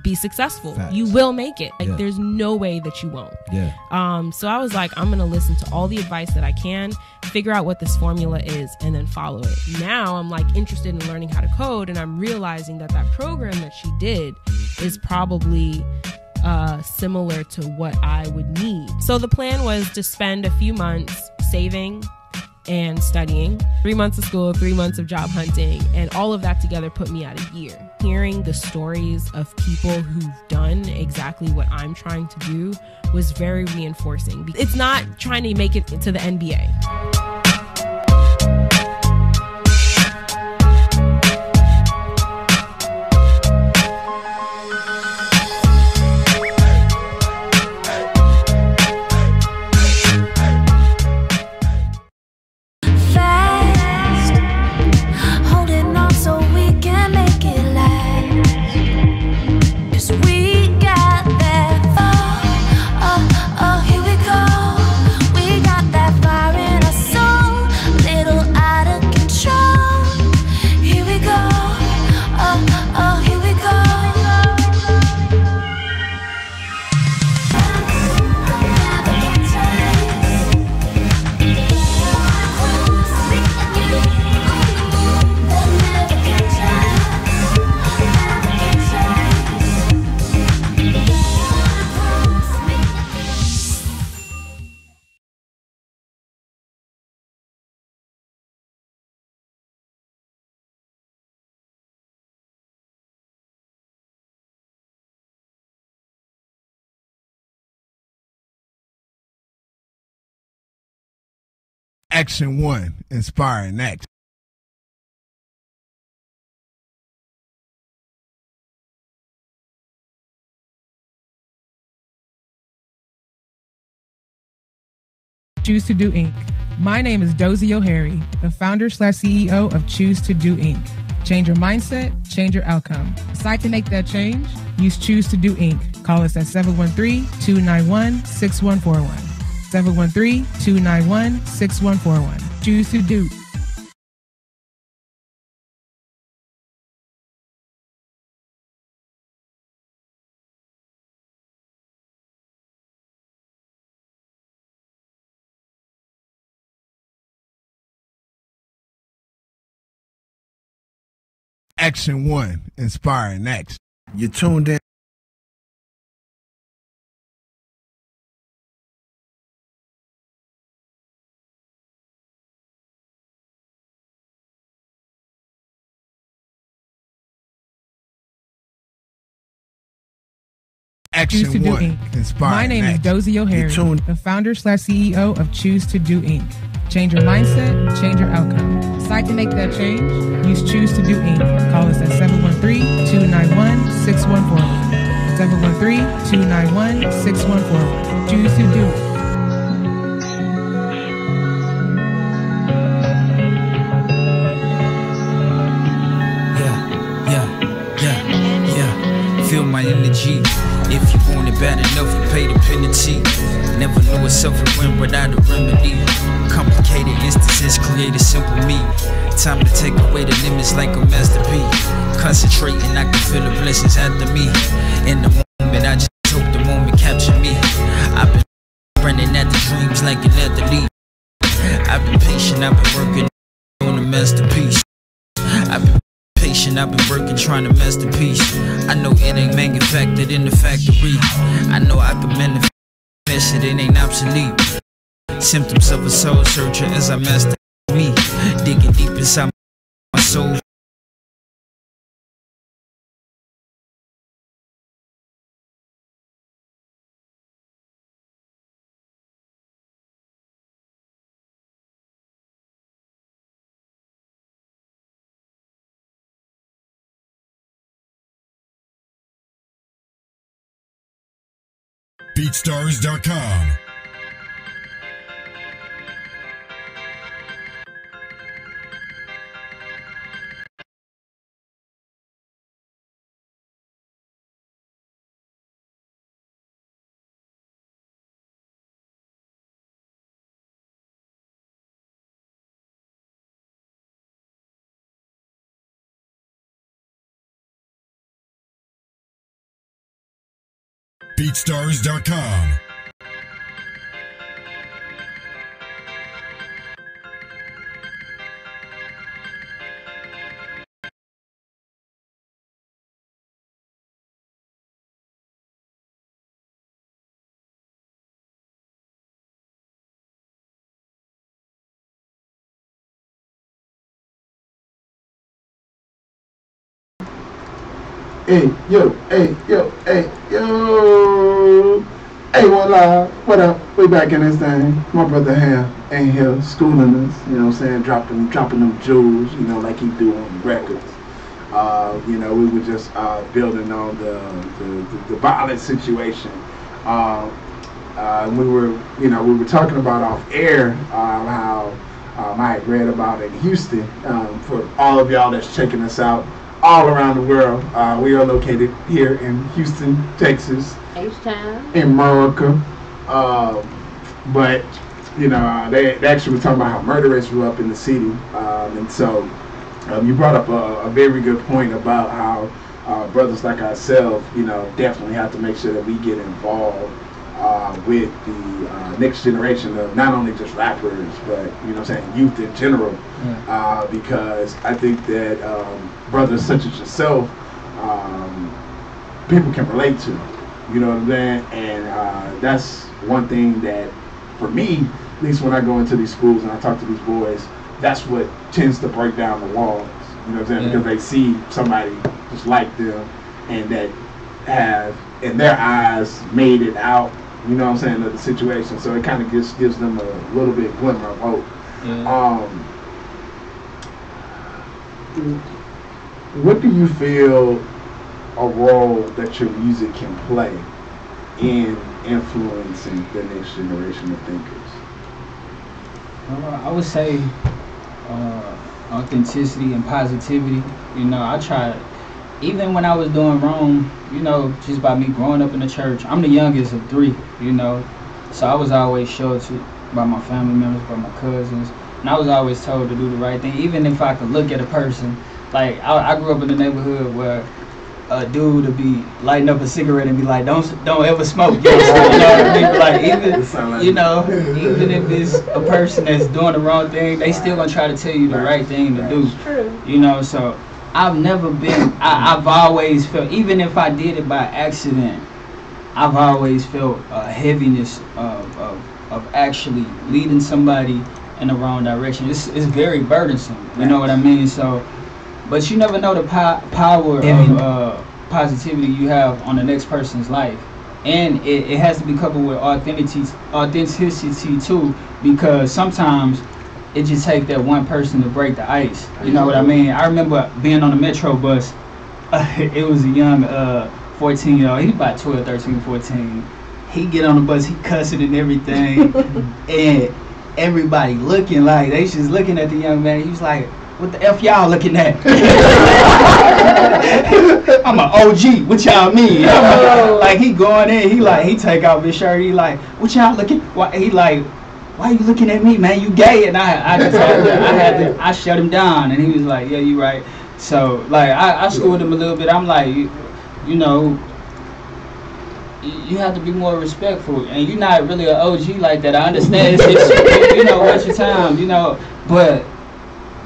be successful. Facts. You will make it. Like there's no way that you won't. So I was like, I'm gonna listen to all the advice that I can, figure out what this formula is, and then follow it. Now I'm like interested in learning how to code, and I'm realizing that that program that she did is probably similar to what I would need. So the plan was to spend a few months saving and studying, 3 months of school, 3 months of job hunting, and all of that together put me at a year. Hearing the stories of people who've done exactly what I'm trying to do was very reinforcing. It's not trying to make it to the NBA. Action 1, inspiring action. Choose to Do Inc. My name is Dozie O'Harry, the founder/CEO of Choose to Do Inc. Change your mindset, change your outcome. Decide to make that change? Use Choose to Do Inc. Call us at 713-291-6141. 713-291-6141. Choose to Do. Action 1, inspiring action. You tuned in. Choose to Do Inc. My name is Dozie O'Harry, the founder/CEO of Choose to Do Inc. Change your mindset, change your outcome. Decide to make that change? Use Choose to Do Inc. Call us at 713-291-6141. 713-291-6141. Choose to Do. Feel my energy. If you want it bad enough, you pay the penalty. Never knew a suffering without a remedy. Complicated instances create a simple me. Time to take away the limits like a masterpiece. Concentrating, I can feel the blessings after me. In the moment, I just hope the moment capture me. I've been running at the dreams like an athlete. I've been patient, I've been working on a masterpiece. I've been patient, I've been working trying to masterpiece. I know it ain't manufactured in the factory. I know I can manifest it, it ain't obsolete. Symptoms of a soul searcher as I master me. Digging deep inside my so BeatStars.com. BeatStars.com. Hey, yo, hey, yo, hey, yo. Hey, one live. What up? We back in this thing. My brother Ham ain't here schooling us, you know what I'm saying? Dropping them jewels, you know, like he do on records. You know, we were just building on the violent situation. We were talking about off air how I had read about in Houston. For all of y'all that's checking us out all around the world, we are located here in Houston, Texas, H-Town, in America. But you know, they actually were talking about how murder rates grew up in the city, and so you brought up a very good point about how brothers like ourselves, you know, definitely have to make sure that we get involved with the next generation of not only just rappers, but, you know what I'm saying, youth in general. Because I think that brothers such as yourself, people can relate to, you know what I'm saying? And that's one thing that, for me, at least when I go into these schools and I talk to these boys, that's what tends to break down the walls, you know what I'm saying? Because they see somebody just like them and that have, in their eyes, made it out, you know what I'm saying, of the situation. So it kind of gives them a little bit glimmer of hope. What do you feel a role that your music can play in influencing the next generation of thinkers? I would say authenticity and positivity. You know, I tried, even when I was doing wrong, you know, just by me growing up in the church. I'm the youngest of 3, you know, so I was always showed to by my family members, by my cousins, and I was always told to do the right thing, even if I could look at a person. Like, I grew up in the neighborhood where a dude would be lighting up a cigarette and be like, don't ever smoke. You know what I mean? Like, even, you know, even if it's a person that's doing the wrong thing, they still gonna try to tell you the right thing to do. True. You know, so I've never been, I've always felt, even if I did it by accident, I've always felt a heaviness of actually leading somebody in the wrong direction. It's very burdensome, you know what I mean? So, but you never know the power of positivity you have on the next person's life. And it has to be coupled with authenticity too, because sometimes it just takes that one person to break the ice. You know what I mean? I remember being on the Metro bus. It was a young 14-year-old. He was about 12, 13, 14. He get on the bus, he cussing and everything. And everybody looking like, they just looking at the young man. He was like, what the F y'all looking at? I'm an OG, what y'all mean? Like, he going in, he take off his shirt, he like, what y'all looking? He like, why you looking at me, man? You gay? And I shut him down, and he was like, yeah, you right. So, like, I schooled him a little bit. I'm like, you know, you have to be more respectful, and you're not really an OG like that. I understand it's you know, what's your time, you know, but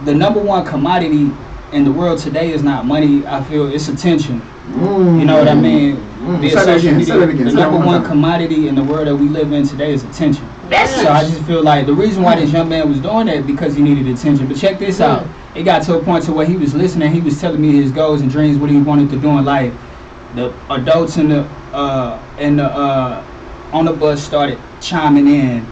the number one commodity in the world today is not money. I feel it's attention. You know what I mean? The number one commodity in the world that we live in today is attention. So I just feel like the reason why this young man was doing that because he needed attention. But check this out. it got to a point to where he was listening. He was telling me his goals and dreams, what he wanted to do in life. The adults on the bus started chiming in,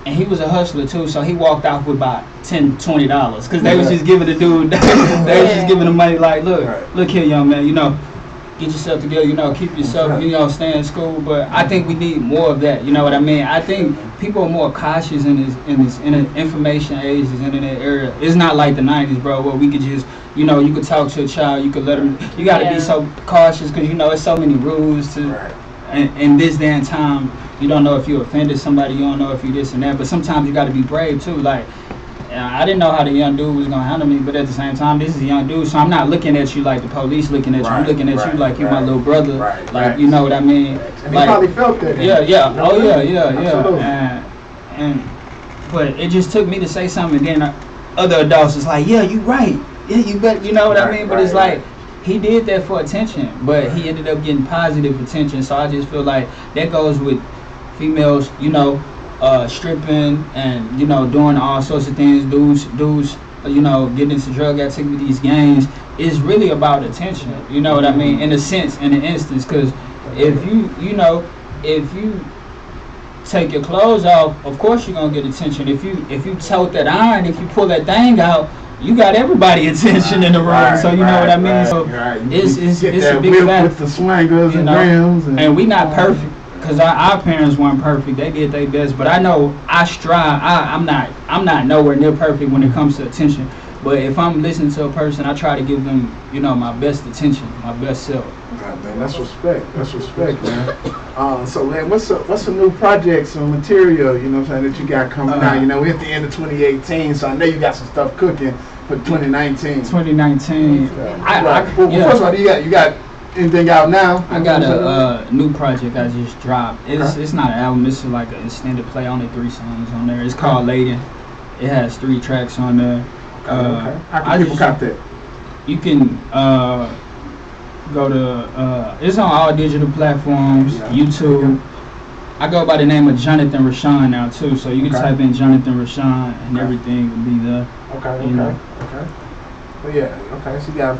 and he was a hustler too. So he walked off with about $10, $20 because they was just giving the dude, they was just giving the money like, look here, young man, you know, get yourself together, you know, keep yourself, you know, stay in school. But I think we need more of that. You know what I mean? I think people are more cautious in the information age, this internet era. It's not like the 90s, bro, where we could just, you know, you could talk to a child, you could let them. You got to be so cautious because you know it's so many rules to. In this day and time, you don't know if you offended somebody, you don't know if you this and that. But sometimes you got to be brave too. Like, I didn't know how the young dude was gonna handle me, but at the same time, this is a young dude, so I'm not looking at you like the police looking at you. I'm looking at you like you my little brother. Like, you know what I mean? And like, he probably felt that. Yeah. Oh yeah. Absolutely. And but it just took me to say something, and then other adults was like, yeah, you right. Yeah, you bet. You know what I mean? But it's like, he did that for attention, but he ended up getting positive attention. So I just feel like that goes with females, you know, stripping and, you know, doing all sorts of things. Dudes, you know, getting into drug activities, gangs. It's really about attention. You know what I mean? In a sense, in an instance, because if you take your clothes off, of course you're gonna get attention. If you tote that iron, if you pull that thing out, you got everybody attention in the room, so you know what I mean. So it's a big fact. With the swingers and rims, and we not perfect because our parents weren't perfect. They did their best, but I know I strive. I'm not nowhere near perfect when it comes to attention. But if I'm listening to a person, I try to give them, you know, my best attention, my best self. Right, man, that's respect. That's respect, man. So, man, what's some new projects or material, you know what I'm saying, that you got coming out? You know, we're at the end of 2018, so I know you got some stuff cooking for 2019. 2019. First of all, you got anything out now? I got a new project I just dropped. It's not an album. It's like an extended play. Only 3 songs on there. It's called Laden. It has 3 tracks on there. How can people cop that? You can go to it's on all digital platforms, YouTube. I go by the name of Jonathan Rashawn now too, so you can type in Jonathan Rashawn and everything will be there. Okay. Well, yeah. Okay. So you got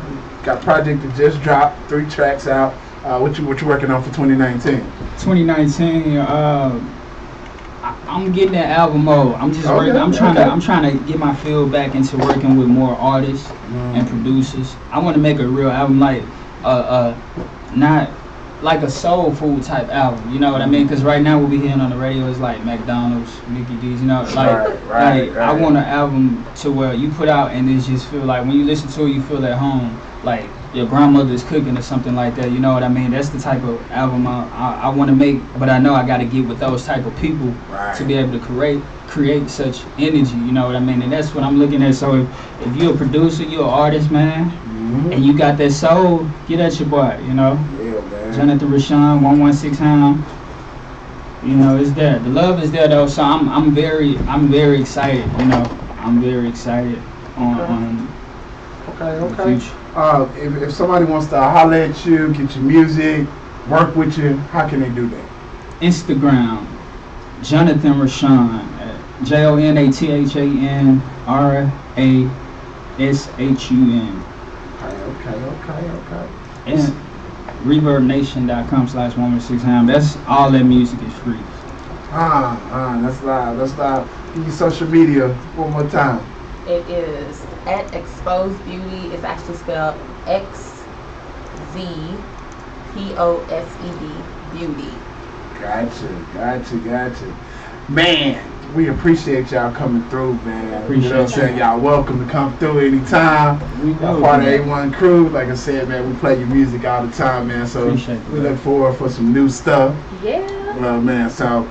a project that just dropped, 3 tracks out. What you working on for 2019? 2019. I'm getting that album mode. I'm just working. I'm trying to get my feel back into working with more artists and producers. I want to make a real album, like not like a soul food type album. You know what I mean? Because right now what we hearing on the radio is like McDonald's, Mickey D's. You know, like I want an album to where you put out and it just feel like when you listen to it, you feel at home, like your grandmother's cooking or something like that. You know what I mean? That's the type of album I want to make, but I know I got to get with those type of people to be able to create such energy. You know what I mean? And that's what I'm looking at. So if you're a producer, you're an artist, man, and you got that soul, get at your boy. You know, Jonathan Rashawn, 116 Hound. You know, it's there. The love is there though. So I'm very excited. You know, I'm very excited on the future. If somebody wants to holler at you, get your music, work with you, how can they do that? Instagram, Jonathan Rashawn, JONATHAN RASHUN. Okay. And ReverbNation.com/116ham. That's all that music is free. That's live. Give your social media one more time. It is at Exposed Beauty. It's actually spelled XZPOSED Beauty. Gotcha. Man, we appreciate y'all coming through, man. Appreciate you know what I'm saying? Y'all welcome to come through anytime. Y'all part of A1 crew. Like I said, man, we play your music all the time, man. So we look forward for some new stuff. Yeah. Well, man, so,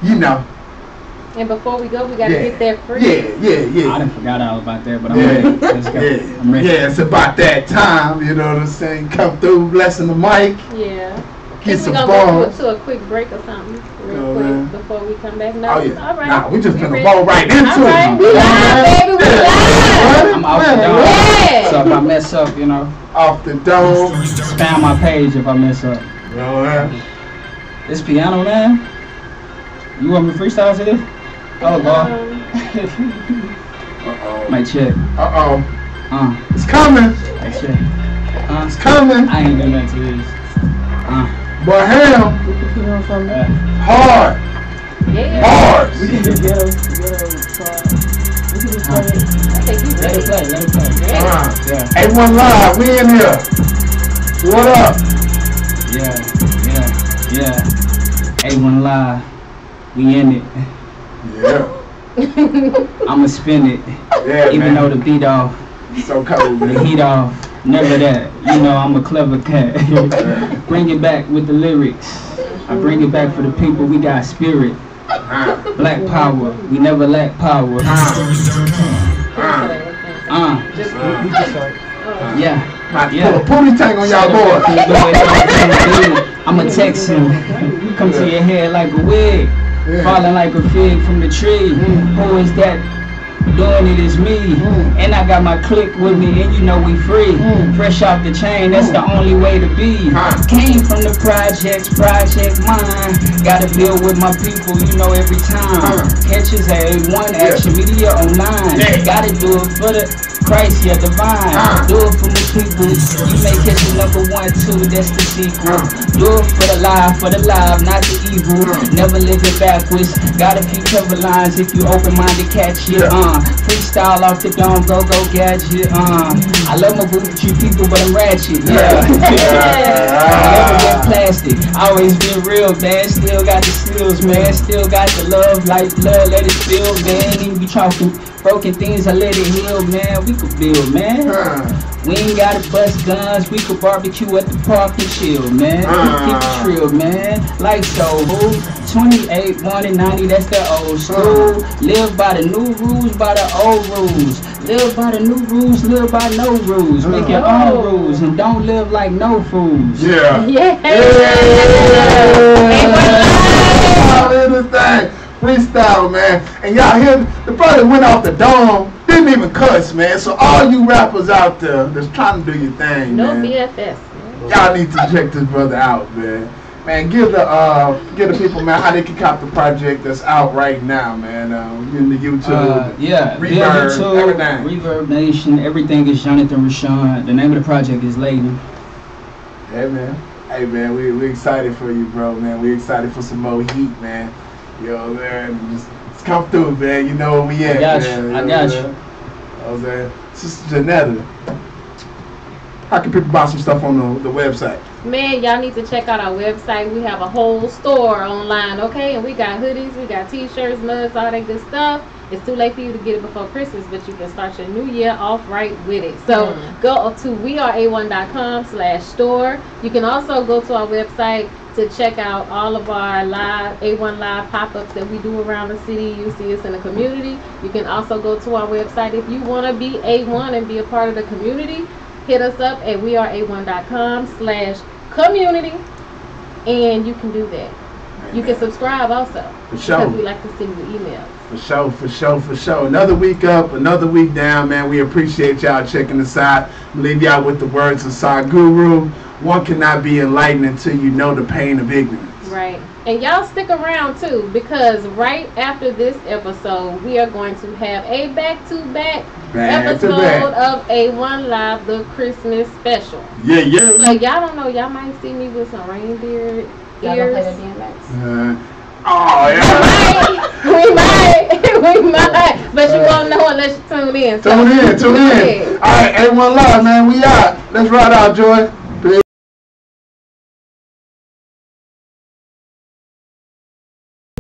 you know. And before we go, we gotta get that free. Yeah. I done forgot all about that, but I'm ready. Let's go. I'm ready. Yeah, it's about that time, you know what I'm saying? Come through, blessing the mic. Yeah. Get some bars. We're go to a quick break or something real quick before we come back. No, all right. Nah, we just gonna roll right into it. We live, baby. We live. I'm off the dome. Yeah. So if I mess up, you know. Off the dome. Spam my page if I mess up. This piano, man. You want me to freestyle to this? Oh, Lord. My check. It's coming. That's right. It's coming. I ain't doing nothing to this. But him, hard. Yeah. Hard. We can just get him. We can just play it. Let it play. Yeah. A1 Live, we in here. What up? Yeah. A1 Live, we in it. Yeah. I'ma spin it. Yeah, even man. though the beat off. So cold, man. The heat off. Never that. You know I'm a clever cat. Bring it back with the lyrics. I bring it back for the people. We got spirit. Black power. We never lack power. Yeah. Put a booty tank on y'all boys. I'ma text him. Come to your head like a wig. Falling like a fig from the tree. Who is that? Doing it is me. And I got my clique with me, and you know we free. Fresh off the chain, that's the only way to be. Came from the project mine. Gotta build with my people, you know every time. Catches A1, Action Media online. Gotta do it for the Christ, yeah, divine. Do it for the people. You may catch the number 1, 2, that's the sequel. Do it for the live, not the evil. Never live it backwards. Got a few cover lines if you open-minded catch it. Freestyle off the dome, go gadget. I love my bougie people, but I'm ratchet. Yeah. Never been plastic. Always been real, man. Still got the skills, man. Still got the love, like blood, let it spill, man. Even be talking broken things, I let it heal, man. We could build, man. We ain't gotta bust guns. We could barbecue at the park and chill, man. Keep it real, man. Like so, 28, 1 and 90, that's the old school. Live by the new rules, by the old rules. Live by the new rules, live by no rules. Make your own rules and don't live like no fools. Yeah. Everything. Freestyle, man. And y'all hear the brother went off the dome, didn't even cuss, man. So all you rappers out there that's trying to do your thing, No man. BFS. Y'all need to check this brother out, man. Man, give the people, man, how they can cop the project that's out right now, man. In the YouTube, Reverb, YouTube, everything. Reverb Nation, everything is Jonathan Rashawn. The name of the project is Layden. Hey, man. Hey, man, we excited for you, bro, man. We excited for some more heat, man. Yo, man, just come through, man. You know where we at, I got man. you. I got you. I was there. Sister Janetta, how can people buy some stuff on the website? Man, y'all need to check out our website. We have a whole store online, okay? And we got hoodies, we got t-shirts, mugs, all that good stuff. It's too late for you to get it before Christmas, but you can start your new year off right with it. So go to weareA1.com/store. You can also go to our website to check out all of our live A1 Live pop-ups that we do around the city. You see us in the community. You can also go to our website if you want to be A1 and be a part of the community. Hit us up at weareA1.com/community, and you can do that. You can subscribe also, For sure. because we like to send you emails. For sure. Another week up, another week down, man. We appreciate y'all checking us out. Leave y'all with the words of Sadhguru. One cannot be enlightened until you know the pain of ignorance. Right. And y'all stick around too, because right after this episode, we are going to have a back-to-back episode of A1 Live, the Christmas special. Yeah. So y'all don't know, y'all might see me with some reindeer Y'all ears. gonna play the DMX? Oh, yeah. We might, but you won't know unless you tune in. So Tune in. go ahead. All right, A1 Live, man. We out. Let's ride out, Joy. Peace.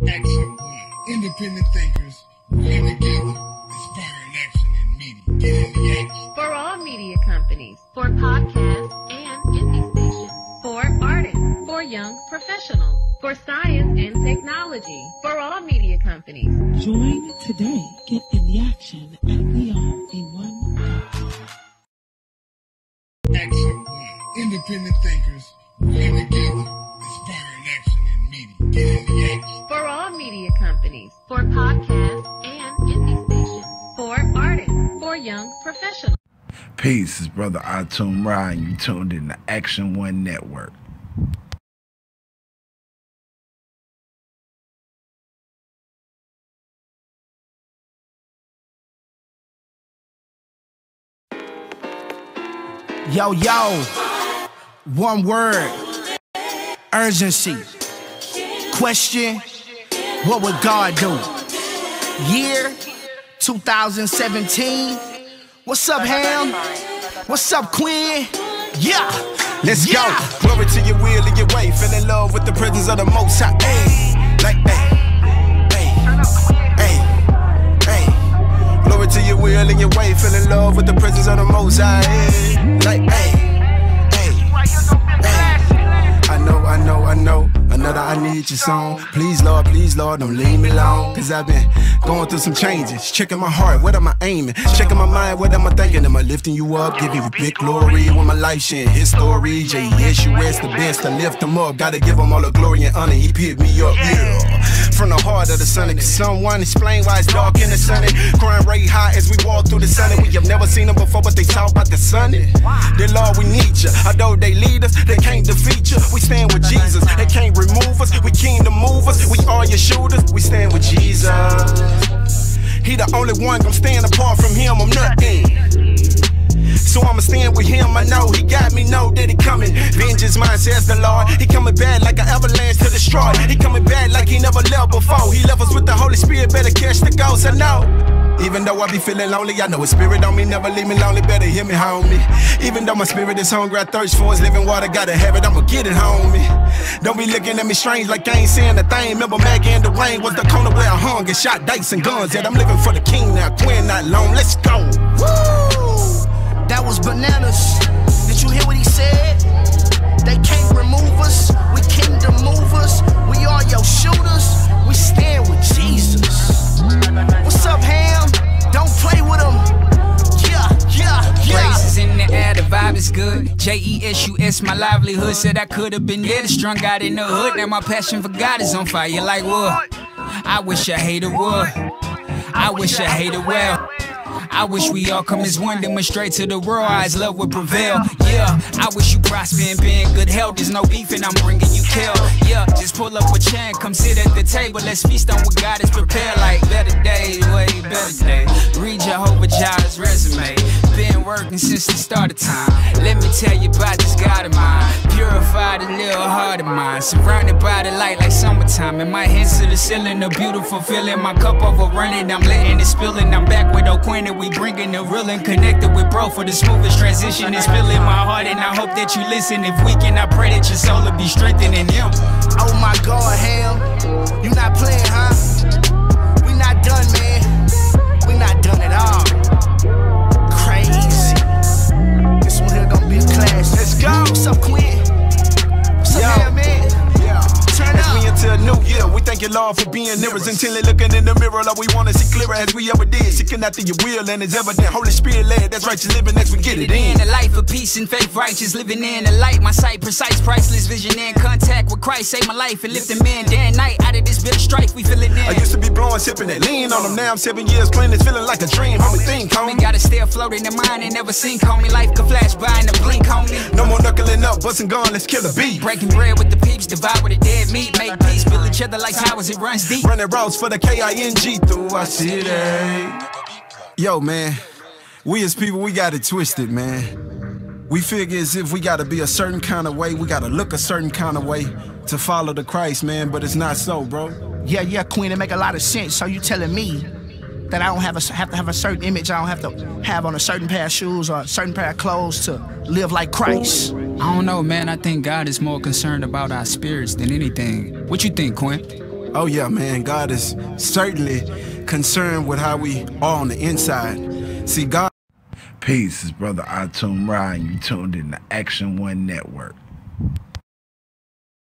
Action 1. Independent thinkers working together, inspiring action in media. Get in the action. For all media companies, for podcasts and indie stations, for artists, for young professionals, for science and technology, for all media companies. Join today. Get in the action at weareA1.com. Action 1. Independent thinkers working together, inspiring action in media. Get in the action. For all media companies, for podcasts and indie stations, for artists, for young professionals. Peace, it's Brother Atum Ra, and you tuned in to Action One Network. Yo, one word, urgency. Question, what would God do? Year 2017. What's up, Ham? What's up, Quinn? Yeah, let's go. Glory to your will and your way. Fell in love with the presence of the Most High. Ay, like, ay. Glory to your will and your way. Fell in love with the presence of the Most High. Ay, like, ay. I know. Another I need your song. Please, Lord, don't leave me alone. Cause I've been going through some changes. Checking my heart, what am I aiming? Checking my mind, what am I thinking? Am I lifting you up? Give you big glory. When my life sharing his story. J-E-S-U-S, the best. I lift him up. Gotta give him all the glory and honor. He picked me up, yeah. From the heart of the sunny. Can someone explain why it's dark in the sunny? Crime rate high as we walk through the sunny. We have never seen them before, but they talk about the sunny. Dear Lord, we need you. Although they lead us, they can't defeat you. We stand with Jesus. They can't remove us. We kingdom movers. We are your shooters. We stand with Jesus. He the only one gonna stand apart from him. I'm nothing. So I'ma stand with him. I know he got me, know that he coming. Vengeance mine, says the Lord. He coming back like an avalanche to destroy. He coming back like he never left before. He left us with the Holy Spirit. Better catch the ghost. I know. Even though I be feeling lonely, I know his spirit on me, never leave me lonely, better hear me, homie. Even though my spirit is hungry, I thirst for his living water, gotta have it, I'ma get it, homie. Don't be looking at me strange like I ain't saying a thing. Remember Maggie and Dwayne was the corner where I hung and shot dice and guns. Yet I'm living for the king now, Quinn not long, let's go. Woo! That was bananas. Did you hear what he said? They can't remove us, we kingdom movers. We are your shooters, we stand with Jesus. What's up, Ham? Don't play with him. Yeah. Praises in the air, the vibe is good. J-E-S-U-S, my livelihood. Said I could have been dead, strung out in the hood. Now my passion for God is on fire like wood. I wish I hated wood. I wish I hated well. I wish we all come as one, demonstrate to the world I's love would prevail. Yeah, I wish you prosper and be in good health. There's no beef and I'm bringing you kill. Yeah, just pull up a chair and come sit at the table. Let's feast on what God has prepared. Like better days, way better days. Read Jehovah Jireh's resume. Been working since the start of time. Let me tell you about this God of mine. Purified a little heart of mine. Surrounded by the light like summertime. And my hands to the ceiling, a beautiful feeling. My cup overrunning, I'm letting it spill. And I'm back with O'Quinn. We bringing the real and connected with bro for the smoothest transition. It's filling my heart and I hope that you listen. If we can, I pray that your soul will be strengthened in him. Oh my God, Ham, you not playing, huh? We not done, man. We not done at all. Crazy. This one here gonna be a clash. Let's go. What's up, Quinn? What's up, Ham, man? As we into a new year, we thank you, Lord, for being near us. Intently looking in the mirror, like we want to see clearer as we ever did. Seeking after your will, and it's evident. Holy Spirit led, that's righteous living, next we get it in. A life of peace and faith, righteous living in the light. My sight, precise, priceless vision in contact with Christ. Save my life and lift him in. Day and night, out of this bit of strife, we feel it in. I used to be blowing, sipping that lean on them. Now I'm 7 years clean, it's feeling like a dream. Homie, think, homie. Gotta stay afloat in the mind and never sink, homie. Life could flash by in a blink, homie. No more knuckling up, busting gun, let's kill a beat. Breaking bread with the peeps, divide with the dead meat. Make peace, build each other like towers, it runs deep. Running routes for the K-I-N-G through our city. Yo, man, we as people, we got it twisted, man. We figure as if we gotta be a certain kind of way, we gotta look a certain kind of way to follow the Christ, man, but it's not so, bro. Yeah, Queen, it make a lot of sense. So you telling me that I don't have to have a certain image, I don't have to have on a certain pair of shoes or a certain pair of clothes to live like Christ? I don't know, man. I think God is more concerned about our spirits than anything. What you think, Quinn? Oh yeah, man, God is certainly concerned with how we are on the inside. See, God... Peace, it's Brother Atum Ra, and you tuned in to Action One Network.